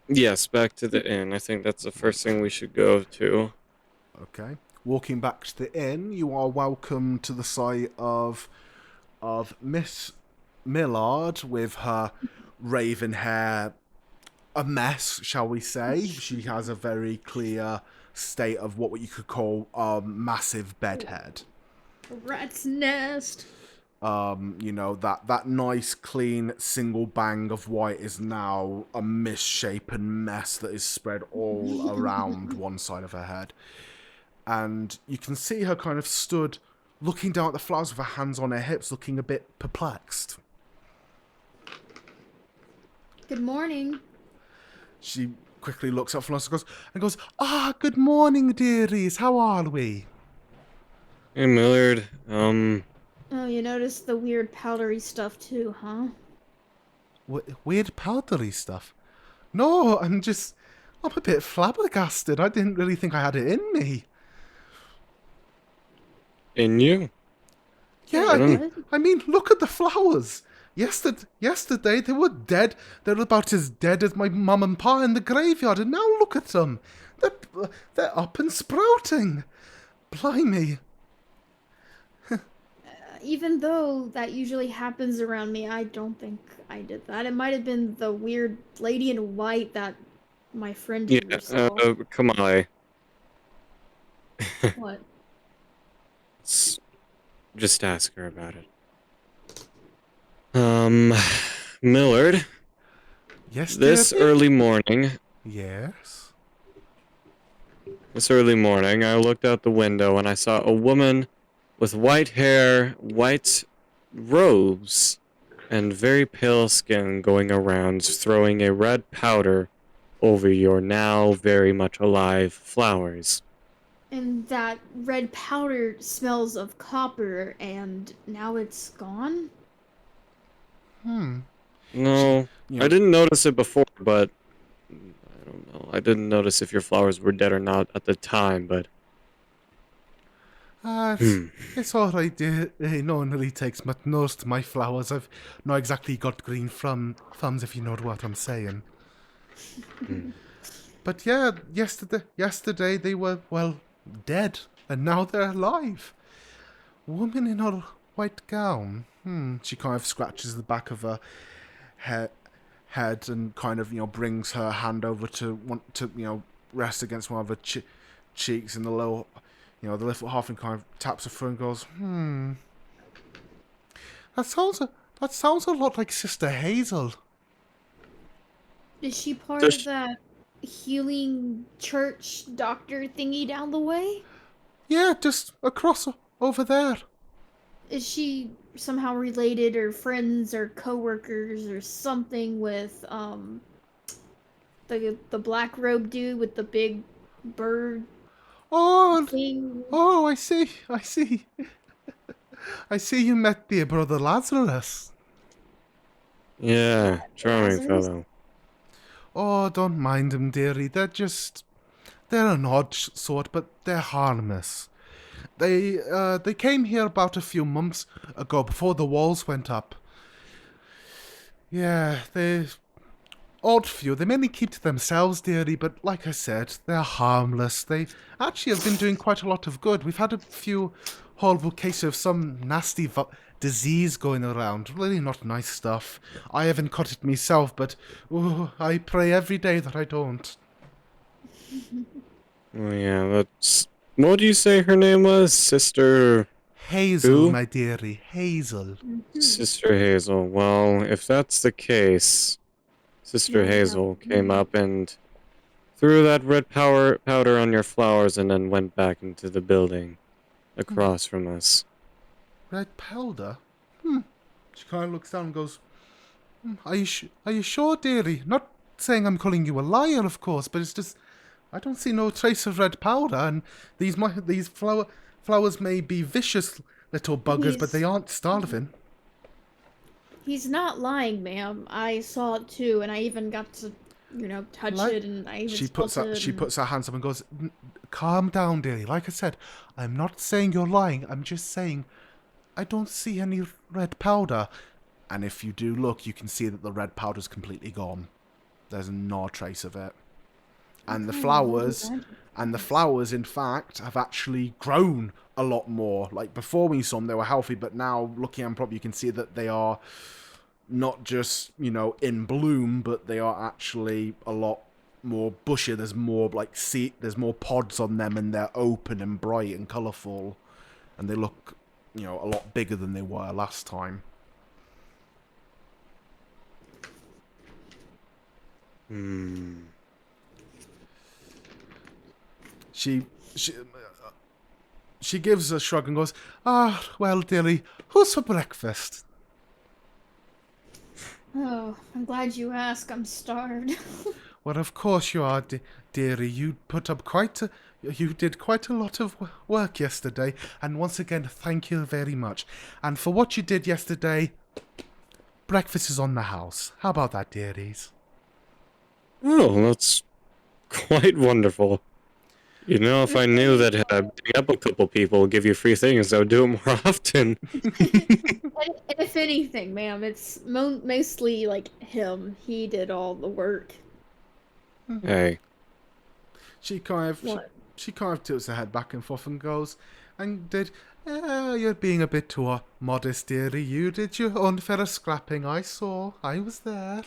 Yes, back to the inn. I think that's the first thing we should go to. Okay. Walking back to the inn, you are welcome to the sight of Miss Millard with her raven hair a mess, shall we say. She has a very clear state of what you could call a massive bedhead. A rat's nest. You know, that nice, clean, single bang of white is now a misshapen mess that is spread all around one side of her head. And you can see her kind of stood looking down at the flowers with her hands on her hips, looking a bit perplexed. Good morning. She quickly looks up from us and goes, "Ah, good morning, dearies. How are we?" Hey, Millard, Oh, you noticed the weird powdery stuff too, huh? Weird powdery stuff? No, I'm a bit flabbergasted. I didn't really think I had it in me. in you? Yeah, I mean, look at the flowers. Yesterday they were dead. They were about as dead as my mum and pa in the graveyard, and now look at them. They're up and sprouting. Blimey. Even though that usually happens around me, I don't think I did that. It might have been the weird lady in white that my friend Yeah, come on. What? Just ask her about it. Millard, Yes, this dear? early morning, Yes. I looked out the window and I saw a woman with white hair, white robes, and very pale skin going around throwing a red powder over your now very much alive flowers. And that red powder smells of copper, and now it's gone? No, I didn't notice it before, but I don't know. I didn't notice if your flowers were dead or not at the time, but It's alright, dear. No one really takes much notice to my flowers. I've not exactly got green thumbs, if you know what I'm saying. But yeah, yesterday they were, well, dead, and now they're alive. Woman in her white gown. She kind of scratches the back of her head and kind of, brings her hand over to want to, rests against one of her cheeks, and the little halfling kind of taps her foot and goes, That sounds a lot like Sister Hazel. Is she part Does of she- that healing church doctor thingy down the way? Yeah, just across over there. Is she somehow related or friends or co-workers or something with the black robe dude with the big bird Oh, thing? oh, I see. I see you met dear brother Lazarus. Yeah, charming Lazarus? fellow. Oh, don't mind them, dearie. They're an odd sort, but they're harmless. They came here about a few months ago before the walls went up. Yeah, they're odd few. They mainly keep to themselves, dearie, but like I said, they're harmless. They actually have been doing quite a lot of good. We've had a few horrible cases of some nasty disease going around. Really not nice stuff. I haven't caught it myself, but I pray every day that I don't. Oh yeah, that's... What do you say her name was? Sister... Hazel, Who? my dearie, Hazel. Sister Hazel. Well, if that's the case, Sister Yeah, Hazel came up and threw that red powder on your flowers and then went back into the building across from us. Red powder? She kind of looks down and goes, Are you sure, dearie? Not saying I'm calling you a liar, of course, but it's just I don't see no trace of red powder, and these flowers may be vicious little buggers, but they aren't starving. He's not lying, ma'am. I saw it too, and I even got to, touch it, and I even She smelled it. she puts her hands up and goes, Calm down, dearie. Like I said, I'm not saying you're lying. I'm just saying I don't see any red powder. And if you do look, you can see that the red powder's completely gone. There's no trace of it. And the flowers, in fact, have actually grown a lot more. Like, before we saw them, they were healthy, but now, looking at them properly, you can see that they are not just, in bloom, but they are actually a lot more bushy. There's more, there's more pods on them, and they're open and bright and colourful. And they look, a lot bigger than they were last time. She gives a shrug and goes, well, dearie, who's for breakfast? Oh, I'm glad you asked. I'm starved. Well, of course you are, dearie. You did quite a lot of work yesterday, and once again, thank you very much. And for what you did yesterday, breakfast is on the house. How about that, dearies? Oh, that's quite wonderful. If I knew that beating up a couple people would give you free things, I would do it more often. And if anything, ma'am, it's mostly like him. He did all the work. Hey. She kind of tilts her head back and forth and goes, you're being a bit too modest, dearie. You did your unfair scrapping. I saw. I was there.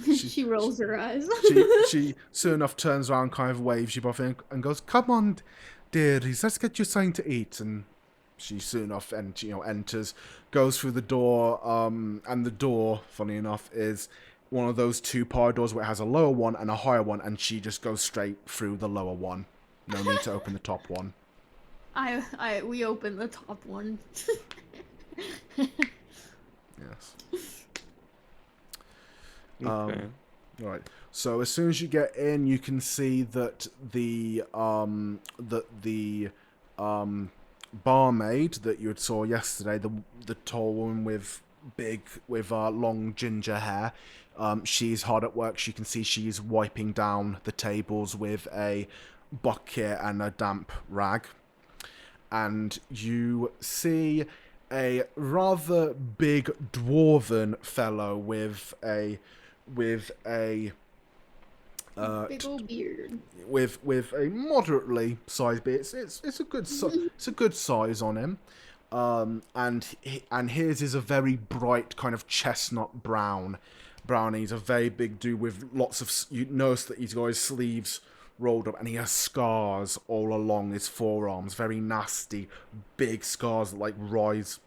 She rolls her eyes. she soon enough turns around, kind of waves you both in, and goes, "Come on, dearies, let's get you something to eat." And she soon enough enters, goes through the door, and the door, funny enough, is one of those two power doors where it has a lower one and a higher one, and she just goes straight through the lower one. No need to open the top one. We open the top one. Yes. Okay. Right. So as soon as you get in, you can see that the barmaid that you saw yesterday, the tall woman with long ginger hair, she's hard at work. You can see she's wiping down the tables with a bucket and a damp rag, and you see a rather big dwarven fellow with a Big old beard. with a moderately sized beard. It's a good it's a good size on him. And his is a very bright kind of chestnut brown, brownies, a very big dude with lots of. You notice that he's got his sleeves rolled up, and he has scars all along his forearms, very nasty, big scars that like rise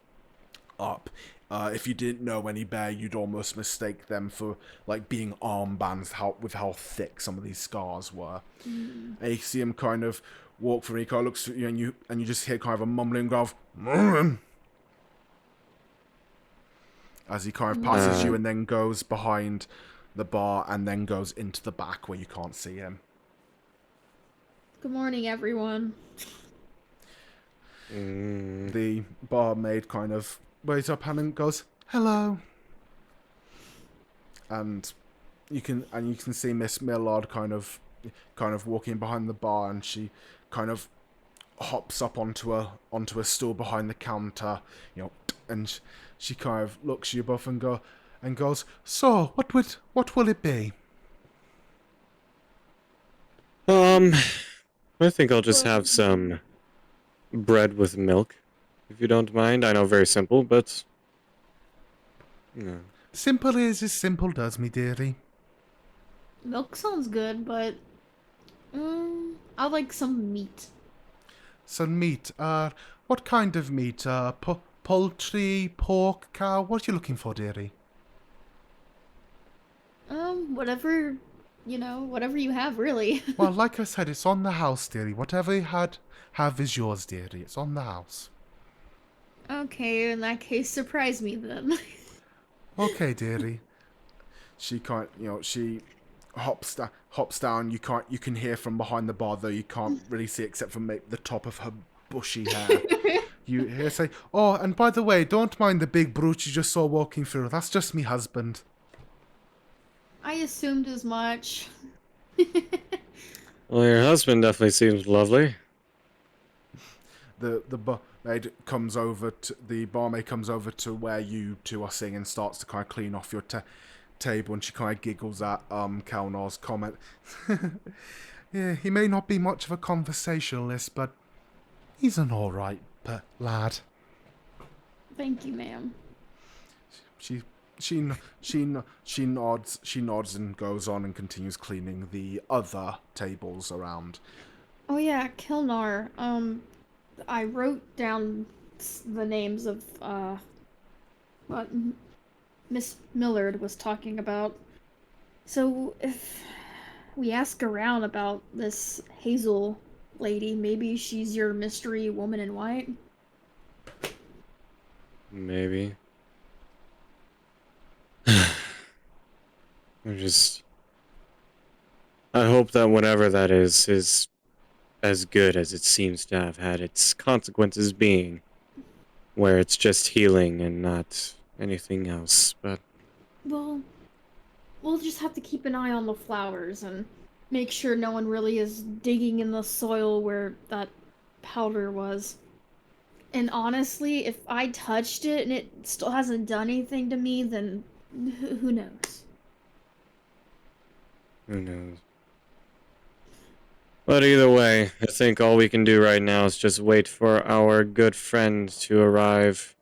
up. If you didn't know any better, you'd almost mistake them for like being armbands. With how thick some of these scars were. And you see him kind of walk through. He kind of looks at you, and you just hear kind of a mumbling of as he kind of passes you, and then goes behind the bar, and then goes into the back where you can't see him. Good morning, everyone. The barmaid kind of raises up hand and goes, "Hello." And you can see Miss Millard kind of walking behind the bar, and she kind of hops up onto a stool behind the counter, and she kind of looks at you both and goes, "So, what will it be?" I think I'll just have some bread with milk, if you don't mind. I know, very simple, but Simple is as simple does, me dearie. Milk sounds good, but I like some meat. Some meat. What kind of meat? Poultry, pork, cow? What are you looking for, dearie? Whatever, whatever you have, really. Well, like I said, it's on the house, dearie. Whatever you have is yours, dearie. It's on the house. Okay, in that case, surprise me then. Okay, dearie. She she hops down. You can hear from behind the bar, though you can't really see except from the top of her bushy hair. You hear say, "Oh, and by the way, don't mind the big brute you just saw walking through. That's just me husband." I assumed as much. well, your husband definitely seems lovely. The barmaid comes over to where you two are sitting and starts to kind of clean off your table, and she kind of giggles at Kalnar's comment. Yeah, he may not be much of a conversationalist, but he's an all right lad. Thank you, ma'am. She nods and goes on and continues cleaning the other tables around. Oh yeah, Kilnar. I wrote down the names of what Miss Millard was talking about. So if we ask around about this Hazel lady, maybe she's your mystery woman in white? Maybe. I hope that whatever that is as good as it seems to have had its consequences being, where it's just healing and not anything else, but... Well, we'll just have to keep an eye on the flowers and make sure no one really is digging in the soil where that powder was. And honestly, if I touched it and it still hasn't done anything to me, then who knows? Who knows? But either way, I think all we can do right now is just wait for our good friend to arrive.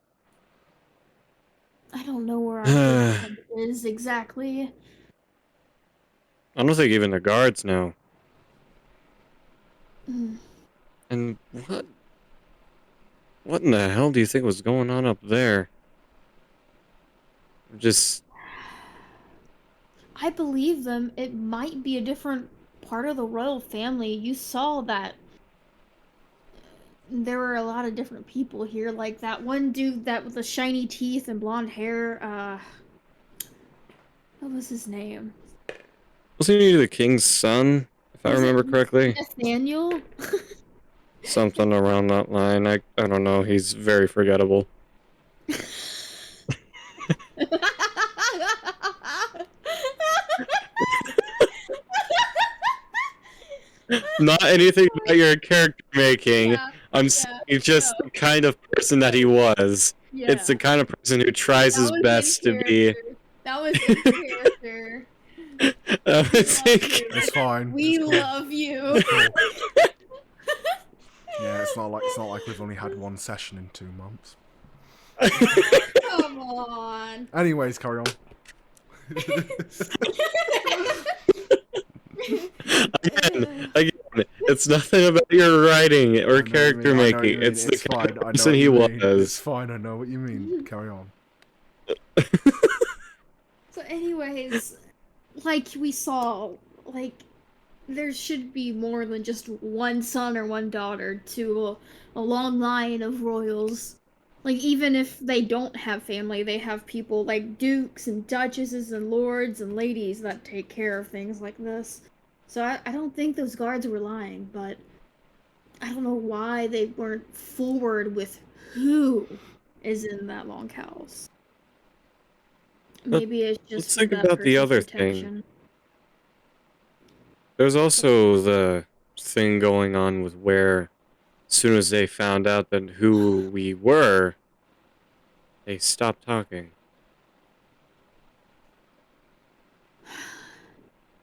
I don't know where our good friend is exactly. I don't think even the guards know. Mm. And what in the hell do you think was going on up there? I believe them. It might be a different part of the royal family. You saw that there were a lot of different people here, like that one dude that with the shiny teeth and blonde hair. What was his name? Wasn't he the king's son, if I remember correctly? Nathaniel? Something around that line. I don't know. He's very forgettable. Not anything about your character making. Yeah, I'm saying just the kind of person that he was. Yeah. It's the kind of person who tries his best to be. That was in character. It's fine. We It's cool. love you. Cool. Yeah, it's not like we've only had one session in 2 months. Come on. Anyways, carry on. Again, it's nothing about your writing I or know what you character mean. I know what making. you mean. It's the It's kind fine. of I know person what he you mean. It's was. fine. I know what you mean. Carry on. So, anyways, like we saw, like there should be more than just one son or one daughter to a long line of royals. Like, even if they don't have family, they have people like dukes and duchesses and lords and ladies that take care of things like this. So I don't think those guards were lying, but I don't know why they weren't forward with who is in that longhouse. Let, Maybe it's just let's for think that about the person's other thing. protection. There's also the thing going on with where, as soon as they found out that who we were, they stopped talking.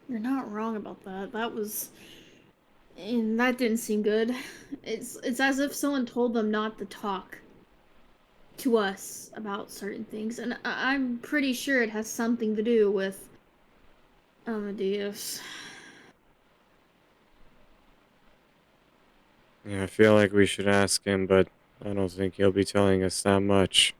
You're not wrong about that. And that didn't seem good. It's as if someone told them not to talk to us about certain things, and I'm pretty sure it has something to do with Amadeus. Yeah, I feel like we should ask him, but I don't think he'll be telling us that much.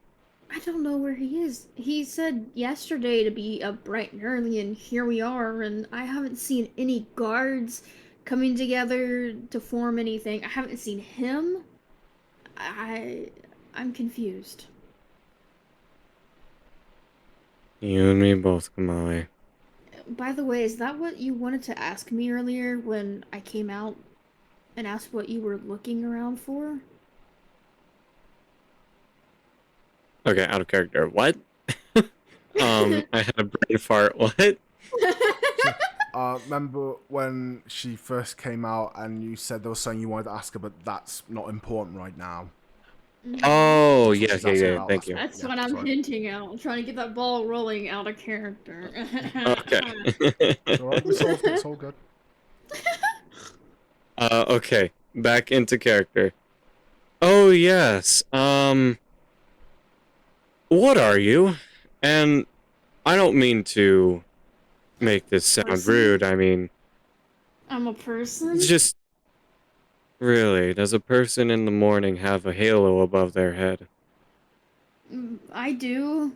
I don't know where he is. He said yesterday to be up bright and early, and here we are, and I haven't seen any guards coming together to form anything. I haven't seen him. I I'm confused. You and me both, Kamali. By the way, is that what you wanted to ask me earlier when I came out and asked what you were looking around for? Okay, out of character. What? I had a brain fart. What? Remember when she first came out and you said there was something you wanted to ask her, but that's not important right now. Oh, That's what yeah, she's yeah, asking yeah. about. Thank you. That's Yeah, what I'm sorry. hinting at. I'm trying to get that ball rolling out of character. Okay. It's alright, we solved it, it's all good. Okay. Back into character. Oh, yes. What are you? And I don't mean to make this sound Person? rude. I mean, I'm a person? it's just really, does a person in the morning have a halo above their head? I do.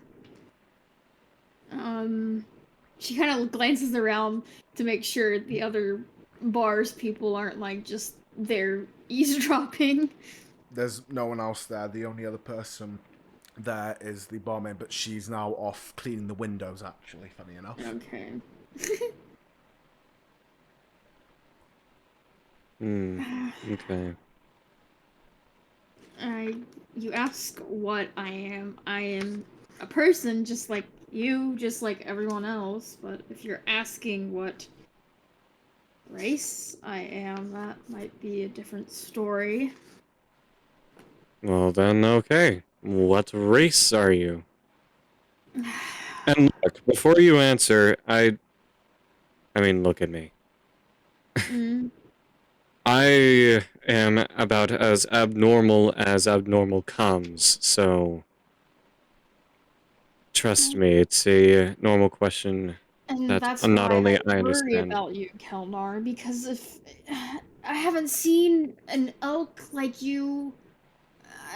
She kind of glances around to make sure the other bars people aren't like just there eavesdropping. There's no one else there. The only other person there is the barmaid, but she's now off cleaning the windows, actually, funny enough. Okay. Okay. You ask what I am. I am a person just like you, just like everyone else. But if you're asking what race I am, that might be a different story. Well, then, okay. What race are you? And look, before you answer, I mean, look at me. Mm. I am about as abnormal comes, so trust me, it's a normal question And that that's not why I only don't I worry understand. about you, Kelnar, because if I haven't seen an elk like you,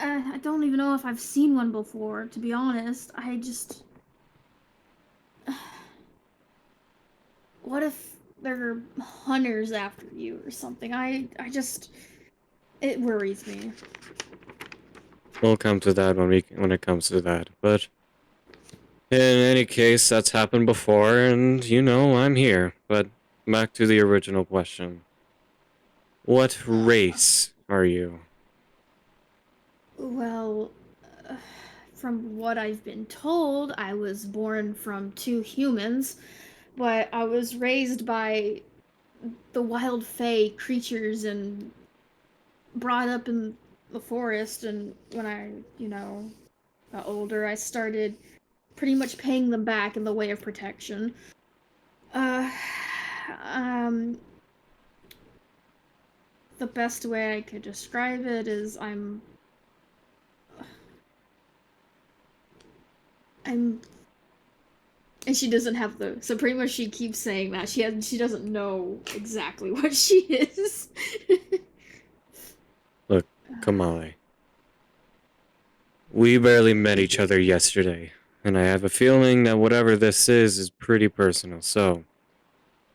I don't even know if I've seen one before, to be honest. I just. What if they're hunters after you or something? I just. It worries me. We'll come to that when it comes to that. But in any case, that's happened before, and you know I'm here. But back to the original question. What race are you? Well, uh, from what I've been told, I was born from two humans, but I was raised by the wild fae creatures and brought up in the forest. And when I, got older, I started pretty much paying them back in the way of protection. Uh, um, the best way I could describe it is I'm And she doesn't have the. So pretty much she keeps saying that she doesn't know exactly what she is. Look, Kamali. We barely met each other yesterday, and I have a feeling that whatever this is pretty personal, so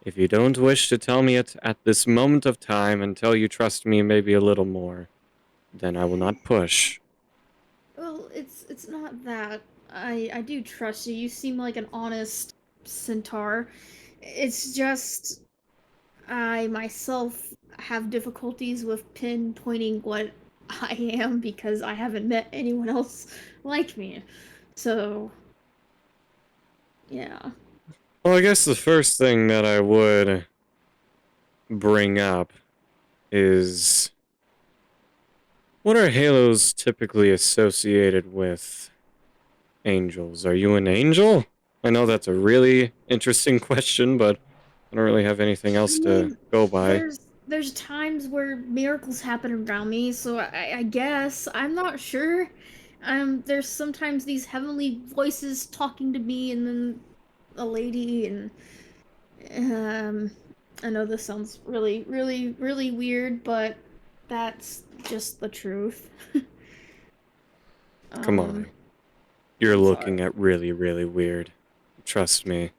if you don't wish to tell me it at this moment of time until you trust me maybe a little more, then I will not push. Well, it's not that. I do trust you. You seem like an honest centaur. It's just I myself have difficulties with pinpointing what I am because I haven't met anyone else like me. So, yeah. Well, I guess the first thing that I would bring up is what are halos typically associated with angels? Are you an angel? I know that's a really interesting question, but I don't really have anything I else to mean, go by. there's times where miracles happen around me, so I guess I'm not sure. There's sometimes these heavenly voices talking to me, and then a lady, and I know this sounds really, really, really weird, but that's just the truth. Come um, on. You're I'm sorry. looking at really, really weird. Trust me.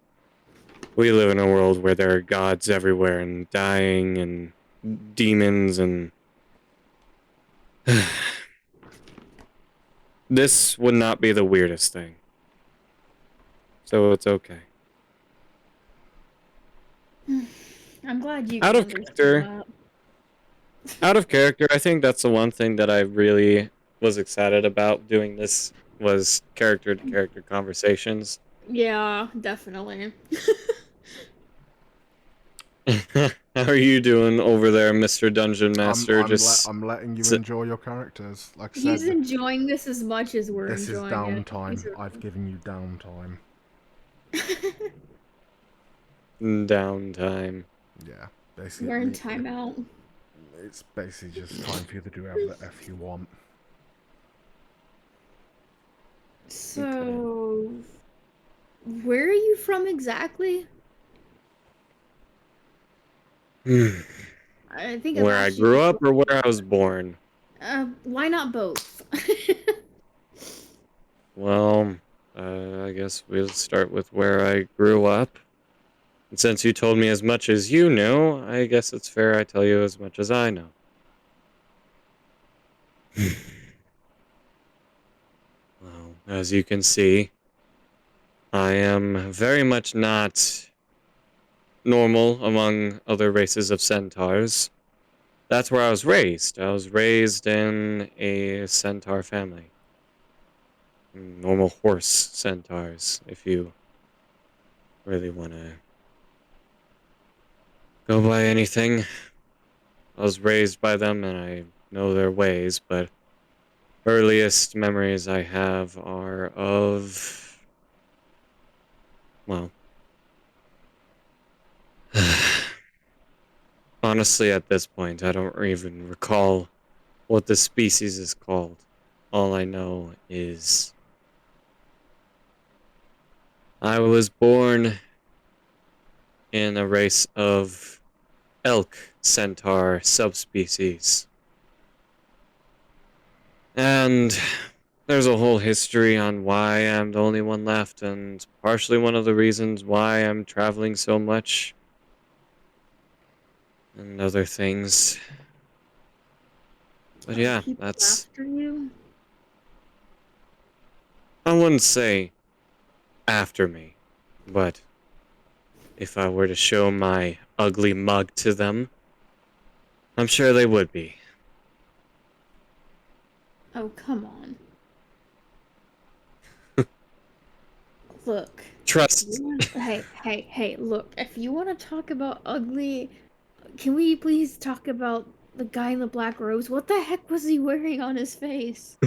We live in a world where there are gods everywhere and dying and demons and this would not be the weirdest thing. So it's okay. I'm glad you Out can of understand character, that. out of character, I think that's the one thing that I really was excited about doing this was character to character conversations. Yeah, definitely. How are you doing over there, Mr. Dungeon Master? I'm letting you S- enjoy your characters. Like I He's said, enjoying this as much as we're this is enjoying it. downtime. I've given you downtime. downtime. Yeah, We're in basically, timeout. it's basically just time for you to do whatever the F you want. So, where are you from exactly? I think I've Where I asked you grew this up or before. where I was born? Why not both? Well, I guess we'll start with where I grew up. And since you told me as much as you know, I guess it's fair I tell you as much as I know. Well, as you can see, I am very much not normal among other races of centaurs. That's where I was raised. I was raised in a centaur family. Normal horse centaurs, if you really want to go by anything. I was raised by them and I know their ways, but earliest memories I have are of, well, honestly, at this point, I don't even recall what the species is called. All I know is I was born in a race of elk centaur subspecies. And there's a whole history on why I'm the only one left, and partially one of the reasons why I'm traveling so much, and other things. But Are yeah, people that's. after you? I wouldn't say after me, but if I were to show my ugly mug to them, I'm sure they would be. Oh, come on. Look. Trust. Hey, look. If you want to talk about ugly, can we please talk about the guy in the black robes? What the heck was he wearing on his face?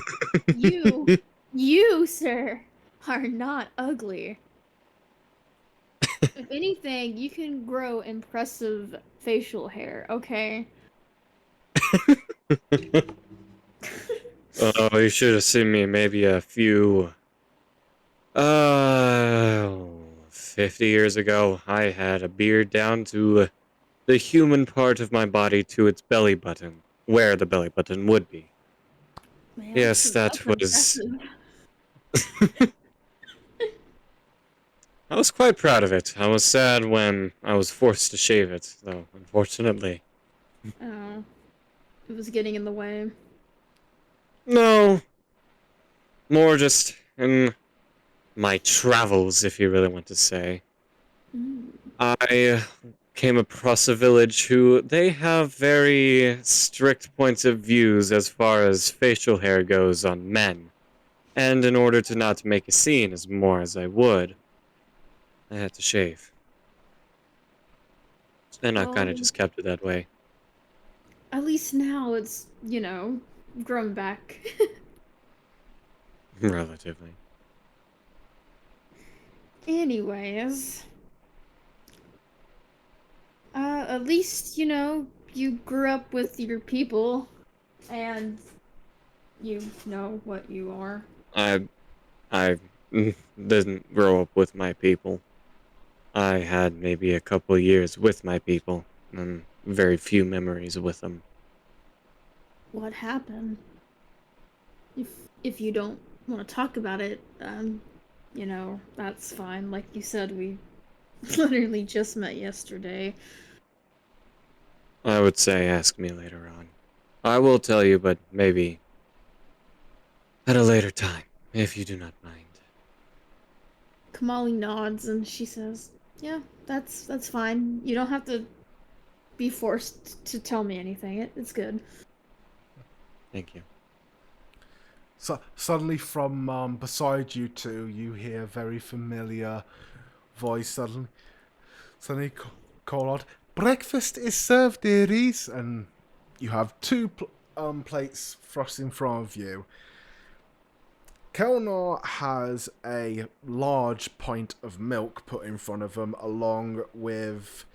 You, you, sir, are not ugly. If anything, you can grow impressive facial hair, okay? Oh, you should have seen me maybe a few 50 years ago, I had a beard down to the human part of my body to its belly button, where the belly button would be. Man, Yes, that that's was. impressive. I was quite proud of it. I was sad when I was forced to shave it, though, unfortunately. Oh, it was getting in the way. No, more just in my travels, if you really want to say. Mm. I came across a village who they have very strict points of views as far as facial hair goes on men. And in order to not make a scene as more as I would, I had to shave. And I kind of Well, just kept it that way. at least now it's, grown back. Relatively. Anyways, at least, you grew up with your people and you know what you are. I I didn't grow up with my people. I had maybe a couple years with my people, and very few memories with them. What happened? If if you don't want to talk about it, that's fine. Like you said, we literally just met yesterday. I would say ask me later on. I will tell you, but maybe at a later time, if you do not mind. Kamali nods and she says, "Yeah, that's fine. You don't have to be forced to tell me anything. It's good." Thank you. So suddenly from beside you two, you hear a very familiar voice suddenly call out, "Breakfast is served, dearies!" And you have two plates thrust in front of you. Kelnor has a large pint of milk put in front of him, along with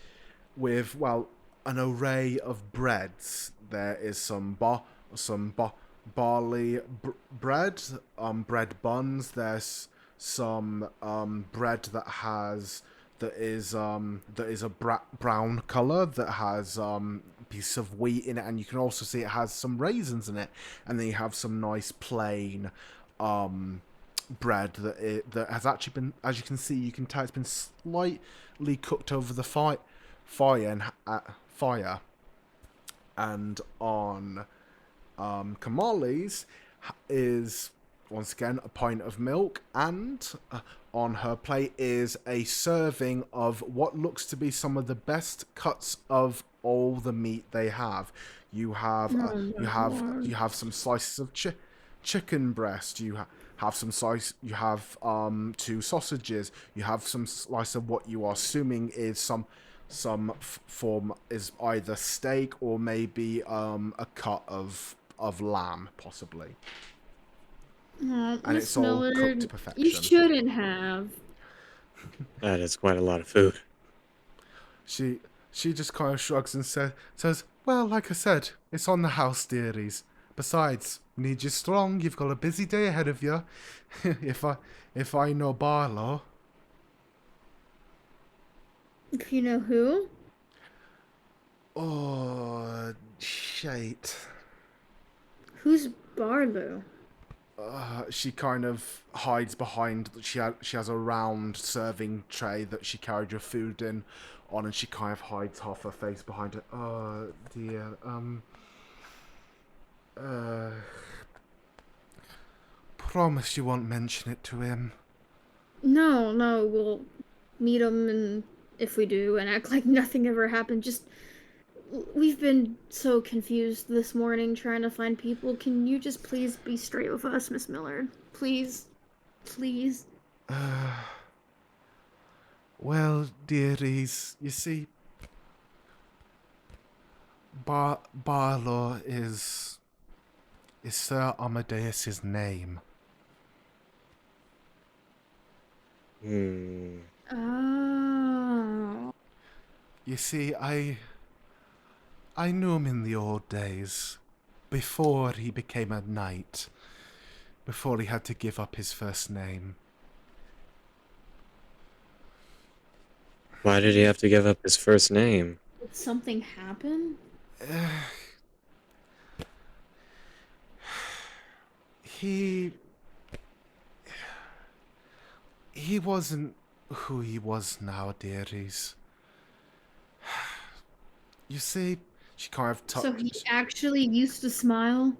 well, an array of breads. There is some barley bread, bread buns. There's some bread that is a brown color that has piece of wheat in it, and you can also see it has some raisins in it. And then you have some nice plain bread that has actually been, as you can see, you can tell it's been slightly cooked over the fire, and on Kamali's is once again a pint of milk, and on her plate is a serving of what looks to be some of the best cuts of all the meat they have. You have Oh my you lord. have some slices of chicken breast. Have some slice. You have two sausages. You have some slice of what you are assuming is some form is either steak or maybe a cut of lamb, possibly, and Miss it's all cooked to Millard, you perfection. shouldn't have. That is quite a lot of food. She she just kind of shrugs and says, "Well, like I said, it's on the house, dearies. Besides, need you strong. You've got a busy day ahead of you. if I know Barlow." If you know who? Oh, shite. Who's Barlow? She kind of hides behind. She has a round serving tray that she carried your food in on, and she kind of hides half her face behind it. Oh dear. Uh, Promise you won't mention it to him. No, we'll meet him, and if we do, and act like nothing ever happened. Just we've been so confused this morning trying to find people. Can you just please be straight with us, Miss Millard? Please, please. Well, dearies, you see, Barlow is Sir Amadeus's name. Hmm. Oh. You see, I knew him in the old days, before he became a knight, before he had to give up his first name. Why did he have to give up his first name? Did something happen? He he wasn't who he was now, dearies. You see, she kind of So he tucks. actually used to smile?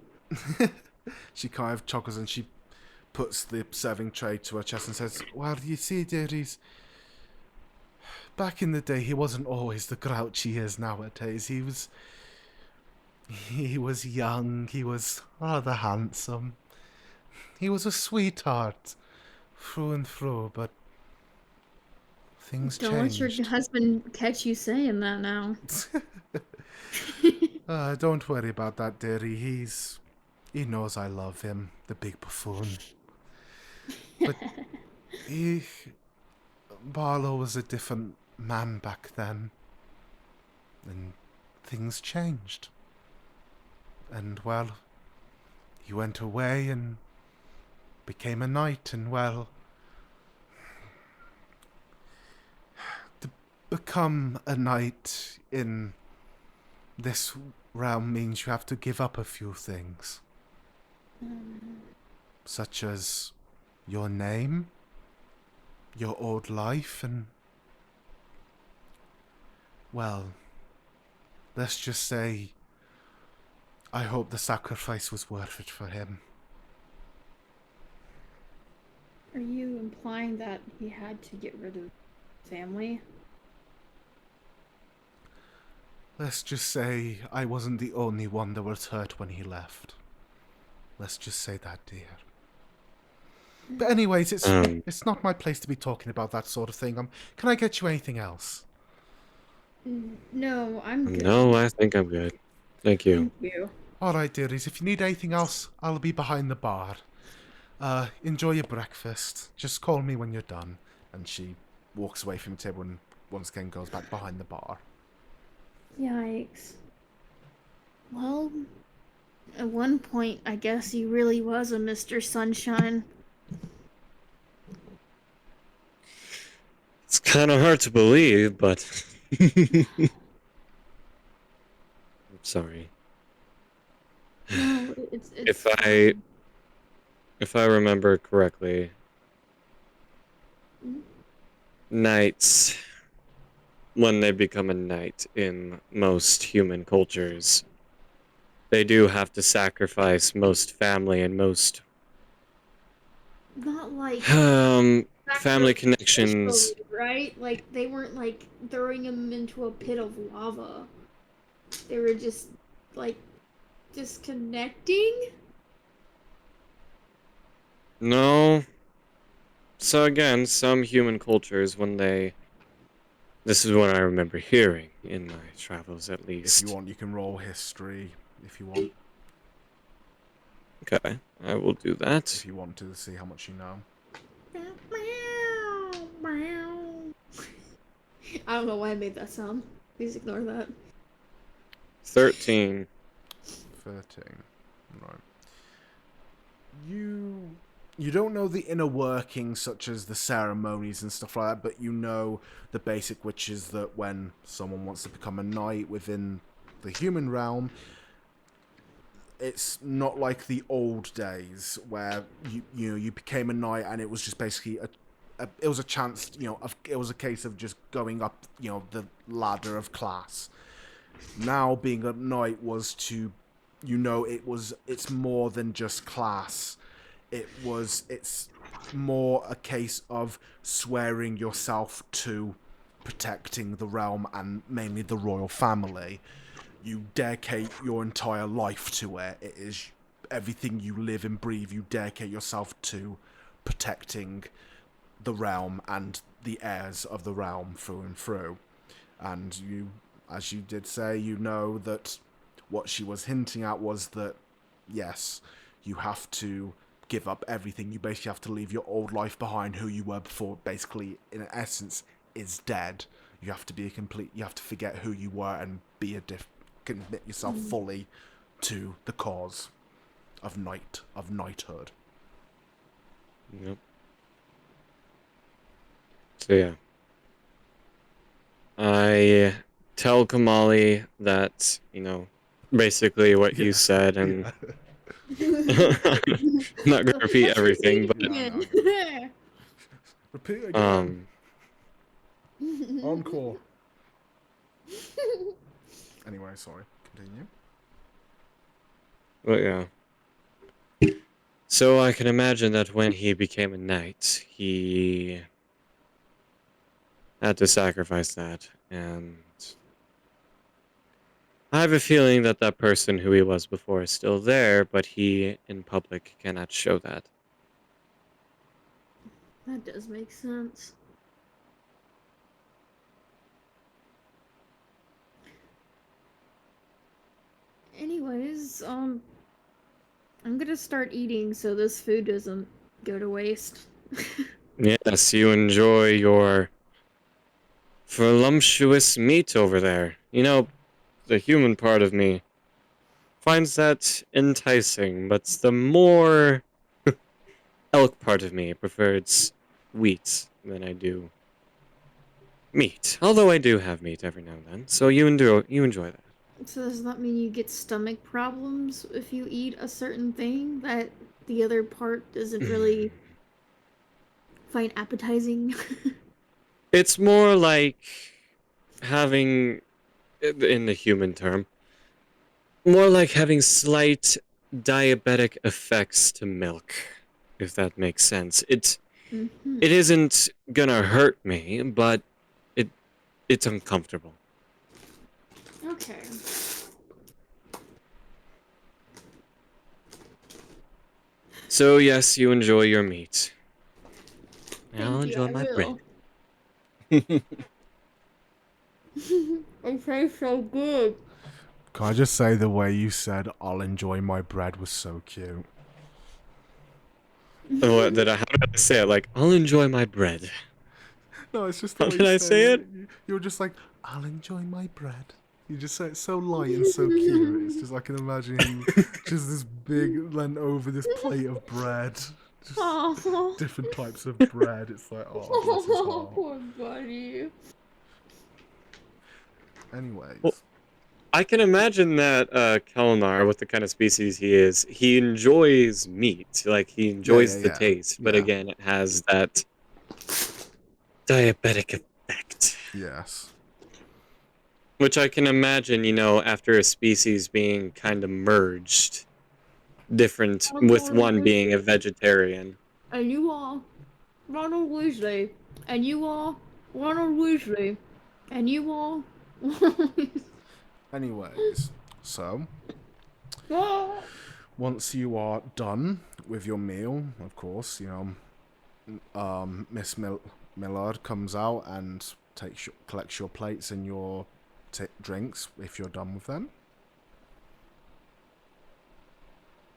She kind of chuckles and she puts the serving tray to her chest and says, "Well, you see, dearies, back in the day, he wasn't always the grouch he is nowadays. He was young. He was rather handsome. He was a sweetheart, through and through. But things Don't let your changed. husband catch you saying that now. Don't worry about that, dearie. He knows I love him, the big buffoon. But he, Barlow was a different man back then, and things changed. And well, he went away and became a knight, and well, to become a knight in this realm means you have to give up a few things, such as your name, your old life, and well, let's just say I hope the sacrifice was worth it for him. Are you implying that he had to get rid of family? Let's just say I wasn't the only one that was hurt when he left. Let's just say that, dear. But anyways, it's not my place to be talking about that sort of thing. Can I get you anything else? No, I'm good. No, I think I'm good. Thank you. Thank you. All right, dearies. If you need anything else, I'll be behind the bar. Enjoy your breakfast. Just call me when you're done. And she walks away from the table and once again goes back behind the bar. Yikes. Well, at one point, I guess he really was a Mr. Sunshine. It's kind of hard to believe, but I'm sorry. No, it's If I remember correctly, knights, when they become a knight in most human cultures, they do have to sacrifice most family and most not like family connections. right? Like they weren't like throwing him into a pit of lava. They were just like disconnecting. No. So again, some human cultures, this is what I remember hearing in my travels, at If least. you want, you can roll history. If you want. Okay, I will do that. If you want to see how much you know. I don't know why I made that sound. Please ignore that. 13. 13. Right. You don't know the inner workings such as the ceremonies and stuff like that, but you know the basic, which is that when someone wants to become a knight within the human realm, it's not like the old days where you became a knight and it was just basically it was a chance, it was a case of just going up, the ladder of class. Now being a knight was to, it's more than just class. It's more a case of swearing yourself to protecting the realm and mainly the royal family. You dedicate your entire life to it. It is everything you live and breathe. You dedicate yourself to protecting the realm and the heirs of the realm through and through. And you, as you did say, you know that what she was hinting at was that, yes, you have to give up everything. You basically have to leave your old life behind, who you were before, basically, in essence, is dead. You have to forget who you were and commit yourself fully to the cause of knighthood. Yep. So yeah. I tell Kamali that, basically what you said, and Yeah. I'm not gonna repeat Let's everything, repeat but No, again. Repeat again. um, Encore. Anyway, sorry. Continue. but yeah. So I can imagine that when he became a knight, he had to sacrifice that, and I have a feeling that that person who he was before is still there, but he, in public, cannot show that. That does make sense. Anyways, I'm gonna start eating so this food doesn't go to waste. Yes, you enjoy your voluptuous meat over there. The human part of me finds that enticing, but the more elk part of me prefers wheat than I do meat. Although I do have meat every now and then, so you enjoy that. So does that mean you get stomach problems if you eat a certain thing that the other part doesn't really find appetizing? It's more like having, in the human term, more like having slight diabetic effects to milk, if that makes sense. Mm-hmm. It isn't gonna hurt me, but it's uncomfortable. Okay. So yes, you enjoy your meat. And I'll Thank you, enjoy I my will. bread. It tastes so good. Can I just say the way you said "I'll enjoy my bread" was so cute. How did I say it? Like, I'll enjoy my bread. No, it's just the How way did you I say say it. it? You were just like, "I'll enjoy my bread." You just say it so light and so cute. It's just I can imagine him just this big leant over this plate of bread. Just Oh, different types of bread. It's like, oh, bless his heart. poor buddy. Well, Anyways, I can imagine that Kelnar, with the kind of species he is, he enjoys meat. Like, he enjoys the taste, but yeah, again, it has that diabetic effect. yes. Which I can imagine, after a species being kind of merged, different, with one being a vegetarian. And you are Ronald Weasley. And you are Ronald Weasley. And you are Anyways, so Ah! once you are done with your meal, of course, Miss Millard comes out and collects your plates and your drinks if you're done with them.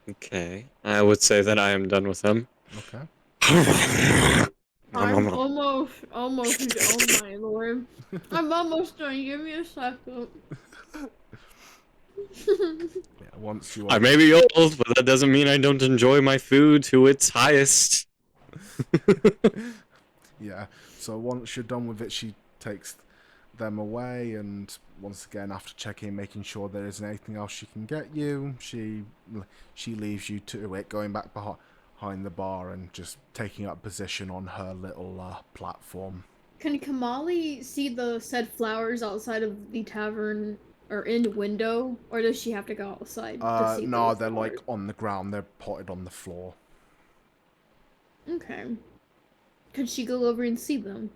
Okay, I would say that I am done with them. Okay. I'm almost, oh my lord. I'm almost done. Give me a second. Yeah, once you I are may be old, but that doesn't mean I don't enjoy my food to its highest. yeah, so once you're done with it, she takes them away, and once again, after checking, making sure there isn't anything else she can get you, she leaves you to it, going back behind the bar and just taking up position on her little platform. Can Kamali see the said flowers outside of the tavern or in the window, or does she have to go outside to see No, those they're flowers? like on the ground. They're potted on the floor. Okay. Could she go over and see them?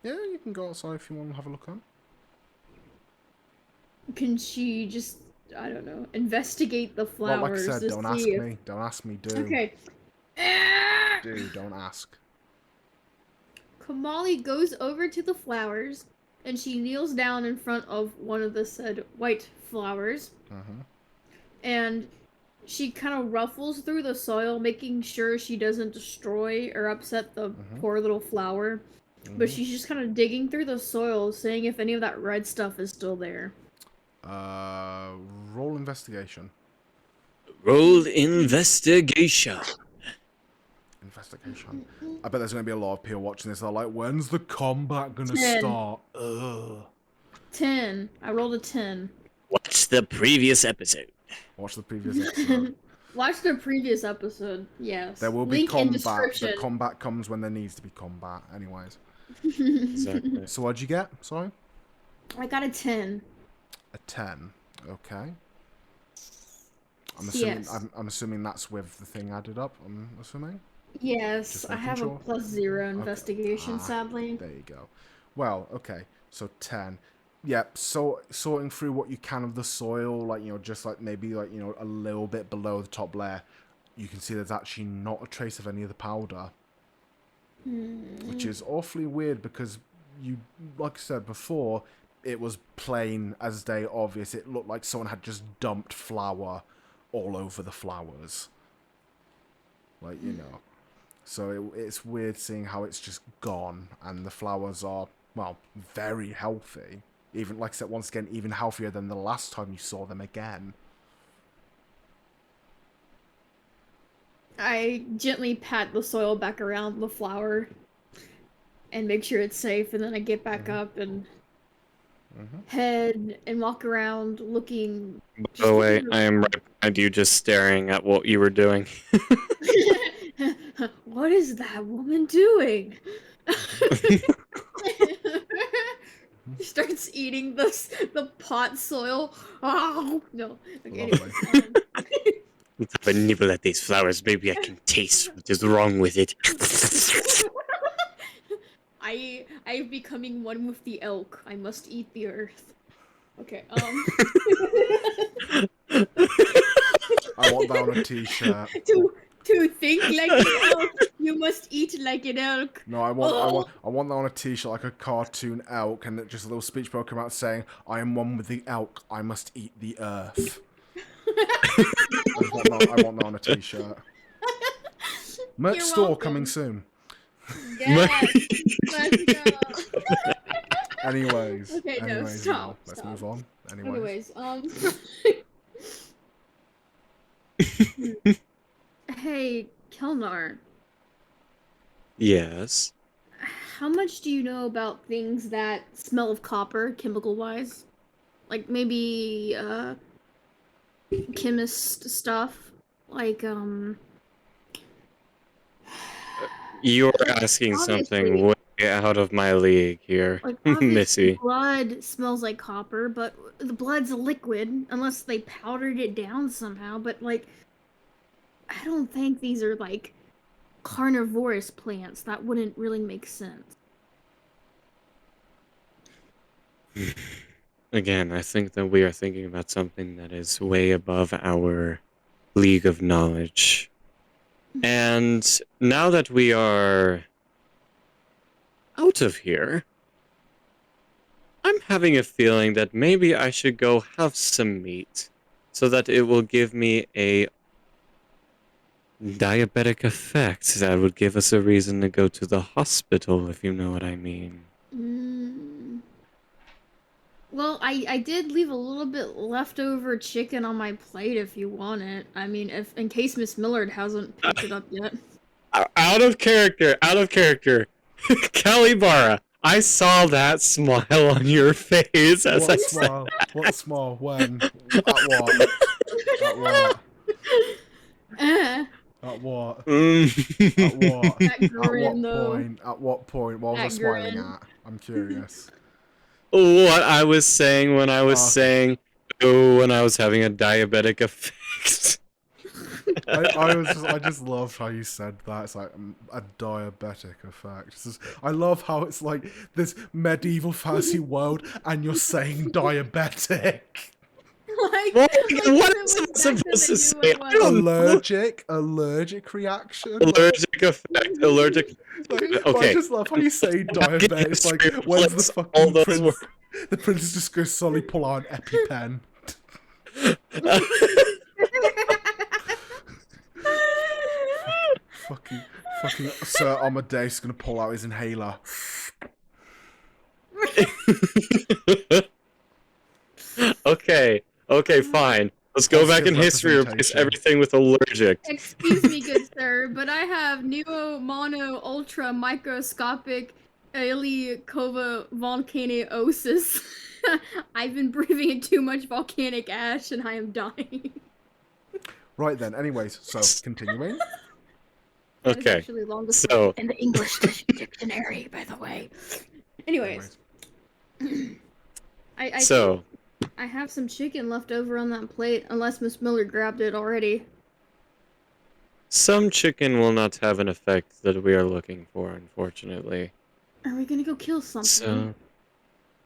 Yeah, you can go outside if you want to have a look at them. Can she just, I don't know, investigate the Well, like I flowers said, to don't ask see if... me. Don't ask me, do. Okay. Do, don't ask. Kamali goes over to the flowers, and she kneels down in front of one of the said white flowers. And she kind of ruffles through the soil, making sure she doesn't destroy or upset the poor little flower. But she's just kind of digging through the soil, seeing if any of that red stuff is still there. Roll investigation. Roll investigation. Investigation. I bet there's going to be a lot of people watching this. They're like, when's the combat going to 10. start? Ugh. 10. I rolled a 10. Watch the previous episode. Watch the previous episode. Watch the previous episode. Yes. There will be Link in combat. description. The combat comes when there needs to be combat. Anyways. Exactly. So what'd you get? Sorry? I got a 10. A 10. Okay. I'm assuming, Yes. I'm assuming that's with the thing added up, I'm assuming? Yes, Just I making have sure. a +0 investigation, sadly. There you go. Well, okay. So 10. Yep, so sorting through what you can of the soil, like, you know, just like maybe like, you know, a little bit below the top layer, you can see there's actually not a trace of any of the powder. Which is awfully weird because you, like I said before, it was plain as day obvious. It looked like someone had just dumped flour all over the flowers. Like, you know. So it's weird seeing how it's just gone and the flowers are, well, very healthy. Even, like I said, once again, even healthier than the last time you saw them again. I gently pat the soil back around the flower and make sure it's safe, and then I get back up and head and walk around looking. By the way, I am right behind you, just staring at what you were doing. What is that woman doing? She starts eating the pot soil. Oh no! Okay, anyways, Let's have a nibble at these flowers. Maybe I can taste what is wrong with it. I'm becoming one with the elk. I must eat the earth. Okay. I want that on a t-shirt. To think like an elk, you must eat like an elk. No, I want that on a t-shirt, like a cartoon elk, and just a little speech bubble come out saying, "I am one with the elk. I must eat the earth." I want that on a t-shirt. Merch You're store welcome. coming soon. Yes. Let's go. Anyways. Okay, no, anyways, stop, let's stop. move on. Anyways, Hey, Kelnar, Yes. how much do you know about things that smell of copper, chemical-wise? Like, maybe, chemist stuff? Like, You're asking something obviously- way out of my league here, like, obviously Missy. blood smells like copper, but the blood's a liquid, unless they powdered it down somehow, but, like, I don't think these are, like, carnivorous plants. That wouldn't really make sense. Again, I think that we are thinking about something that is way above our league of knowledge. And now that we are out of here, I'm having a feeling that maybe I should go have some meat so that it will give me a diabetic effect that would give us a reason to go to the hospital, if you know what I mean. Well, I did leave a little bit leftover chicken on my plate if you want it. I mean, in case Miss Millard hasn't picked it up yet. Out of character. Calibara, I saw that smile on your face as I said. What smile? When? At what? At what? At what? At what? That At grin, what though. point? At what point? What was I That smiling grin. at? I'm curious. What I was saying when I was saying, when I was having a diabetic effect. I just love how you said that. It's like a diabetic effect. I love how it's like this medieval fantasy world, and you're saying diabetic. Like, What like is it it was supposed to better say? than I you don't know. Allergic reaction. Allergic effect. Like, but I Okay. just love how you say diabetic. It's like, History when's the reflects all fucking those prince? words. The prince is just going to slowly pull out an EpiPen. fucking Sir Amadeus is going to pull out his inhaler. Okay, fine. Let's go That's back good in history, replace representation. everything with allergic. Excuse me, good sir, but I have neo mono ultra microscopic Elicova volcaniosis. I've been breathing in too much volcanic ash and I am dying. Right then, anyways, so continuing. That is Okay, actually the longest word so in the English dictionary, by the way. Anyways, I think so I have some chicken left over on that plate, unless Miss Miller grabbed it already. some chicken will not have an effect that we are looking for, unfortunately. Are we gonna go kill something? So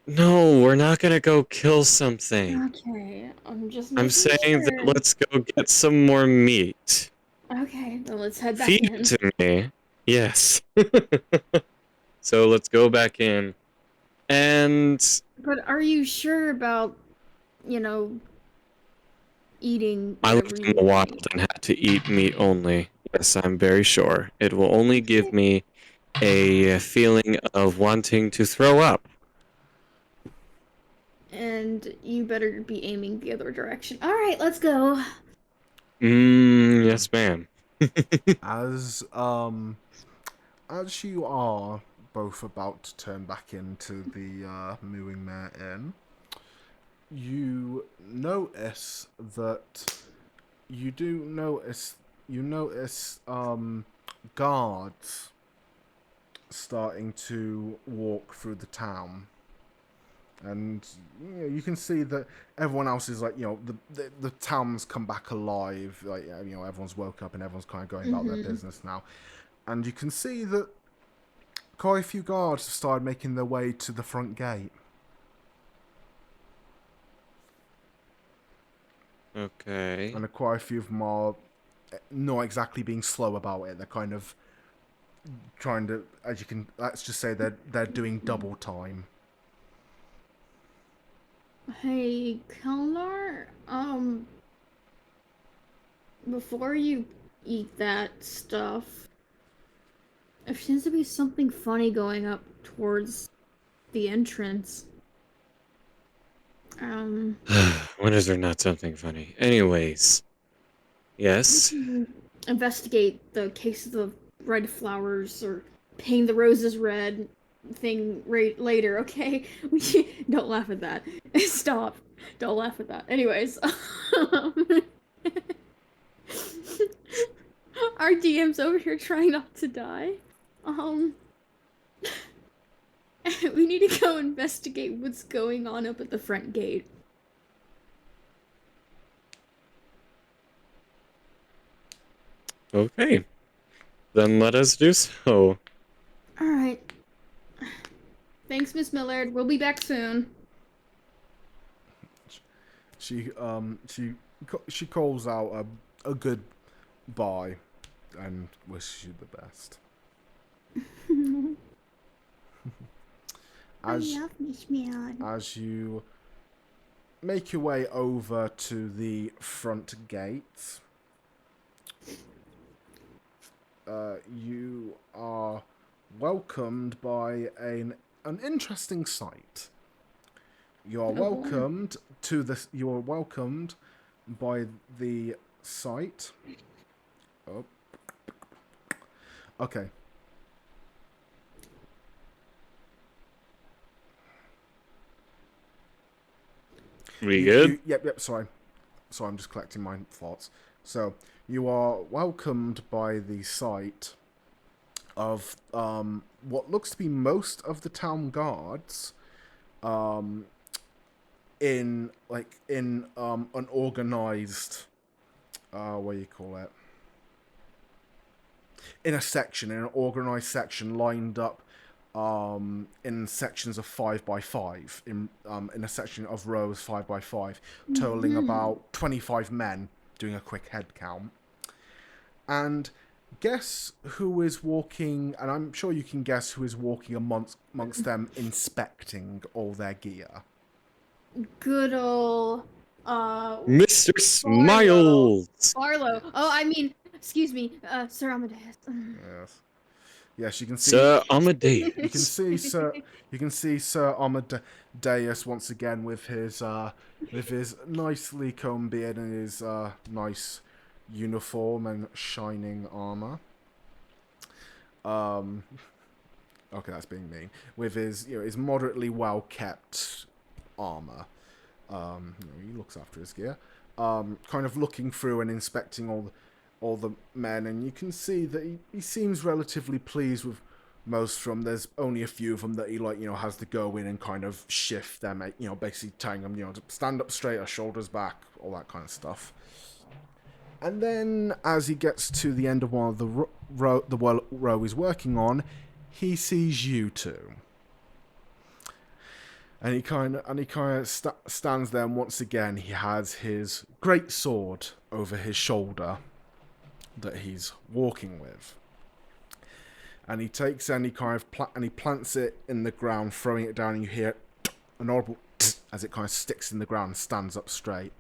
no, we're not gonna go kill something. Okay, I'm just I'm making saying that sure. let's go get some more meat. Okay, then let's head back Feed it in. to me. Yes. So let's go back in. And But are you sure about, you know, eating I whatever lived you in the want to wild eat? and had to eat meat only. Yes, I'm very sure. It will only give me a feeling of wanting to throw up. And you better be aiming the other direction. Alright, let's go. Yes, ma'am. As you are both about to turn back into the Mooing Mare Inn, you notice that you notice guards starting to walk through the town. And you can see that everyone else is like, the town's come back alive. Like, everyone's woke up and everyone's kind of going about their business now. And you can see that quite a few guards have started making their way to the front gate. Okay. And quite a few of them are not exactly being slow about it. They're kind of trying to, let's just say they're doing double time. Hey, Kelnar, before you eat that stuff, there seems to be something funny going up towards the entrance. When is there not something funny? Anyways. Yes. Investigate the case of the red flowers or paint the roses red thing right later, okay? Don't laugh at that. Stop. Don't laugh at that. Anyways, our DM's over here trying not to die. We need to go investigate what's going on up at the front gate. Okay. Then let us do so. Alright. Thanks, Miss Millard. We'll be back soon. She calls out a good bye and wishes you the best. I love Miss Millard. As you make your way over to the front gate, you are welcomed by an interesting sight. You are welcomed to this. You are welcomed by the sight. Oh, okay. We good? Yep. Sorry, I'm just collecting my thoughts. So you are welcomed by the sight of what looks to be most of the town guards, in an organized, what do you call it? In an organized section lined up in sections of 5x5, in a section of rows 5x5, totaling about 25 men, doing a quick head count. And guess who is walking, and I'm sure you can guess who is walking amongst them, inspecting all their gear. Good ol' Mr. Smiles! Barlow. Oh, I mean, excuse me, Sir Amadeus. Yes, you can see. Sir Amadeus. You can see Sir Amadeus once again with his nicely combed beard and his nice uniform and shining armor. Okay, that's being mean. With his his moderately well kept armor. He looks after his gear. Kind of looking through and inspecting all the men, and you can see that he seems relatively pleased with most from. There's only a few of them that he has to go in and kind of shift them, basically telling them to stand up straight, or shoulders back, all that kind of stuff. And then as he gets to the end of one of the row he's working on, he sees you two. And he kind of stands there, and once again he has his great sword over his shoulder that he's walking with. And he takes and he plants it in the ground, throwing it down, and you hear an audible as it kind of sticks in the ground and stands up straight.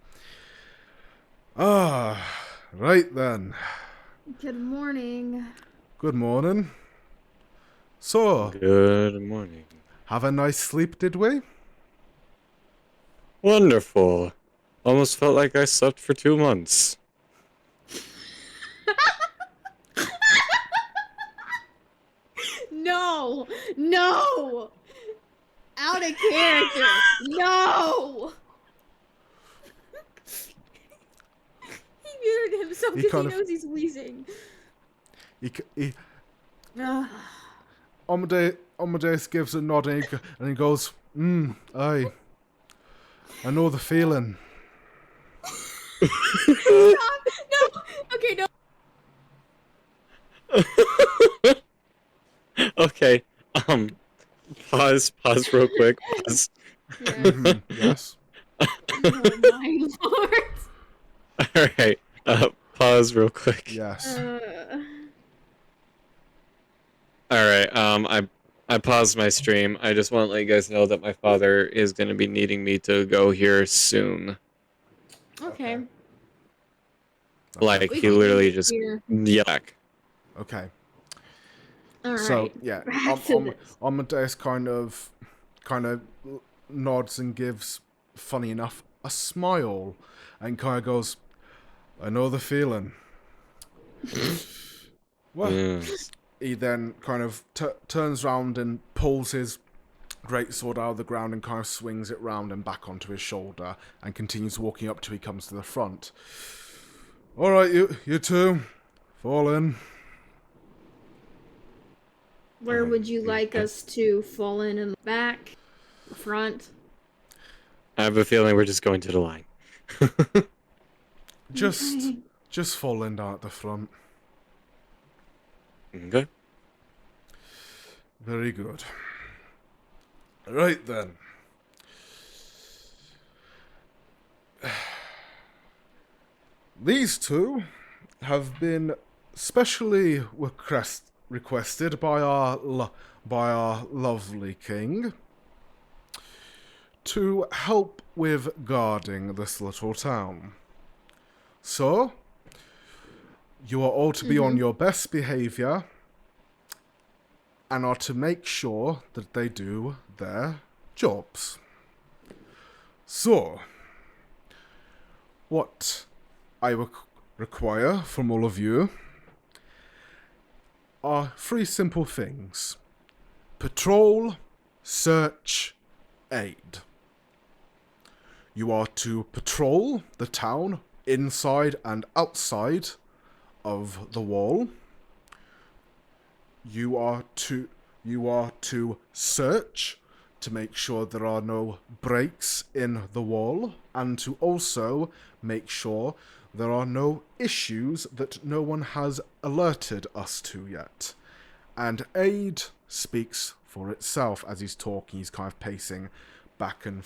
Ah, right then. Good morning. Good morning. So, Good morning. have a nice sleep, did we? Wonderful. Almost felt like I slept for 2 months. No! Out of character! No! He muted himself because he knows he's wheezing. Amadeus gives a nod and he goes, aye. I know the feeling. Stop! No! Okay, no. Okay, pause real quick, pause. Yes. Oh my lord. Alright, pause real quick. Yes. Alright, I paused my stream. I just want to let you guys know that my father is going to be needing me to go here soon. Okay. Like, he literally just yelled back. Okay. Alright. So, yeah, Amadeus kind of nods and gives, funny enough, a smile and kind of goes, I know the feeling. Well, Yes. he then kind of turns round and pulls his greatsword out of the ground and kind of swings it round and back onto his shoulder and continues walking up till he comes to the front. All right, you two, fall in. Where would you like us to fall in the back? The front? I have a feeling we're just going to the line. Just fall in down at the front. Okay. Very good. Right then. These two have been specially requested by our lovely king to help with guarding this little town. So, you are all to be on your best behavior and are to make sure that they do their jobs. So, what I require from all of you are 3 simple things: patrol, search, aid. You are to patrol the town inside and outside of the wall. You are to search to make sure there are no breaks in the wall, and to also make sure there are no issues that no one has alerted us to yet. And aid speaks for itself. As he's talking, he's kind of pacing back and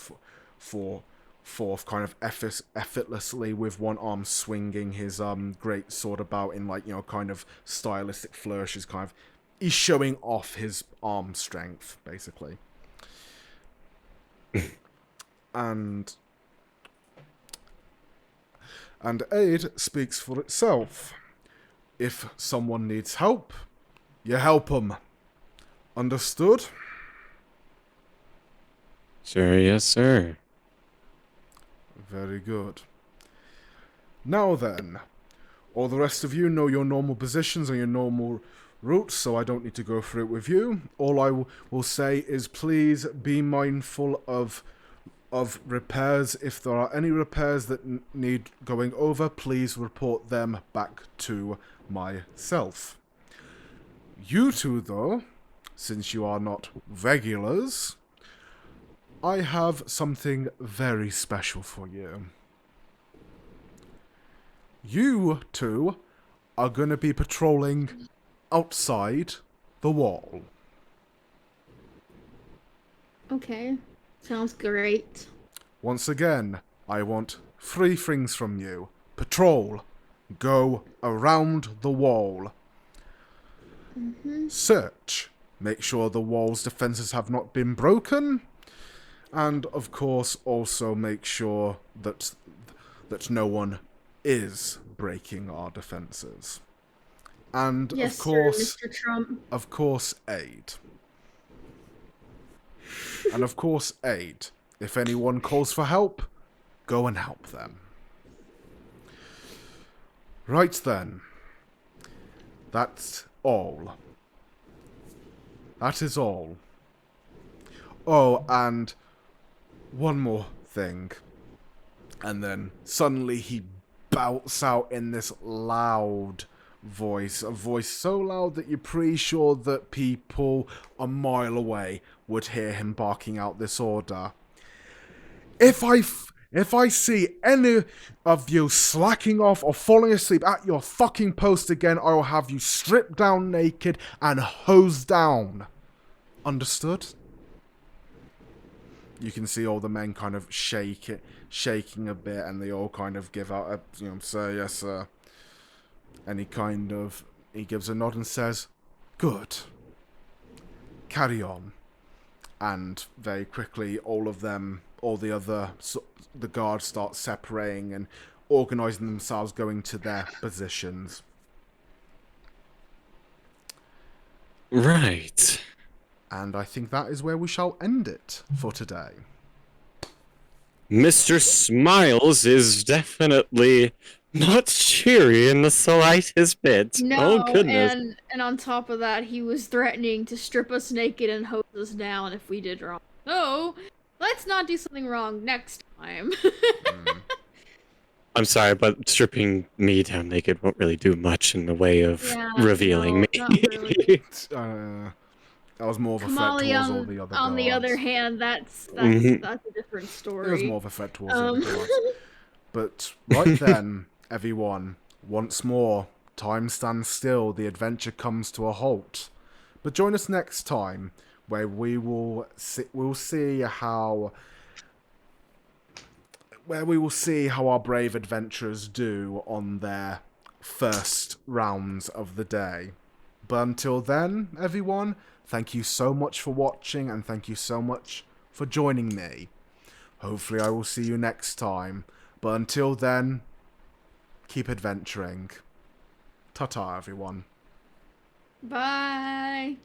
forth, kind of effortlessly, with one arm swinging his great sword about in kind of stylistic flourishes. Kind of, he's showing off his arm strength, basically. and aid speaks for itself. If someone needs help, you help them. Understood? Sure, yes, sir. Very good. Now then, all the rest of you know your normal positions and your normal routes, so I don't need to go through it with you. All I will say is please be mindful of of repairs. If there are any repairs that need going over, please report them back to myself. You two, though, since you are not regulars, I have something very special for you. You two are going to be patrolling outside the wall. Okay. Sounds great. Once again, I want 3 things from you. Patrol. Go around the wall. Search. Make sure the wall's defenses have not been broken. And, of course, also make sure that no one is breaking our defenses. And, Yes, of course, sir, Mr. Trump. of course, aid. And, of course, aid. If anyone calls for help, go and help them. Right then. That's all. That is all. Oh, and one more thing. And then suddenly he bouts out in this loud voice. A voice so loud that you're pretty sure that people a mile away would hear him barking out this order. If I see any of you slacking off or falling asleep at your fucking post again, I will have you stripped down naked and hosed down. Understood? You can see all the men kind of shaking a bit, and they all kind of give out a, sir, yes, sir. And he gives a nod and says, good. Carry on. And very quickly, the guards start separating and organising themselves, going to their positions. Right. And I think that is where we shall end it for today. Mr. Smiles is definitely not cheery in the slightest bit. No, Oh, goodness. and on top of that, he was threatening to strip us naked and hose us down if we did wrong. So, let's not do something wrong next time. I'm sorry, but stripping me down naked won't really do much in the way of revealing me. Not really. That was more of a threat Kamali, towards all the other guards. on the other hand, that's a different story. It was more of a threat towards the other guards. But right then, everyone, once more, time stands still, the adventure comes to a halt. But join us next time, where we'll see how our brave adventurers do on their first rounds of the day. But until then, everyone, thank you so much for watching, and thank you so much for joining me. Hopefully I will see you next time. But until then, keep adventuring. Ta-ta, everyone. Bye.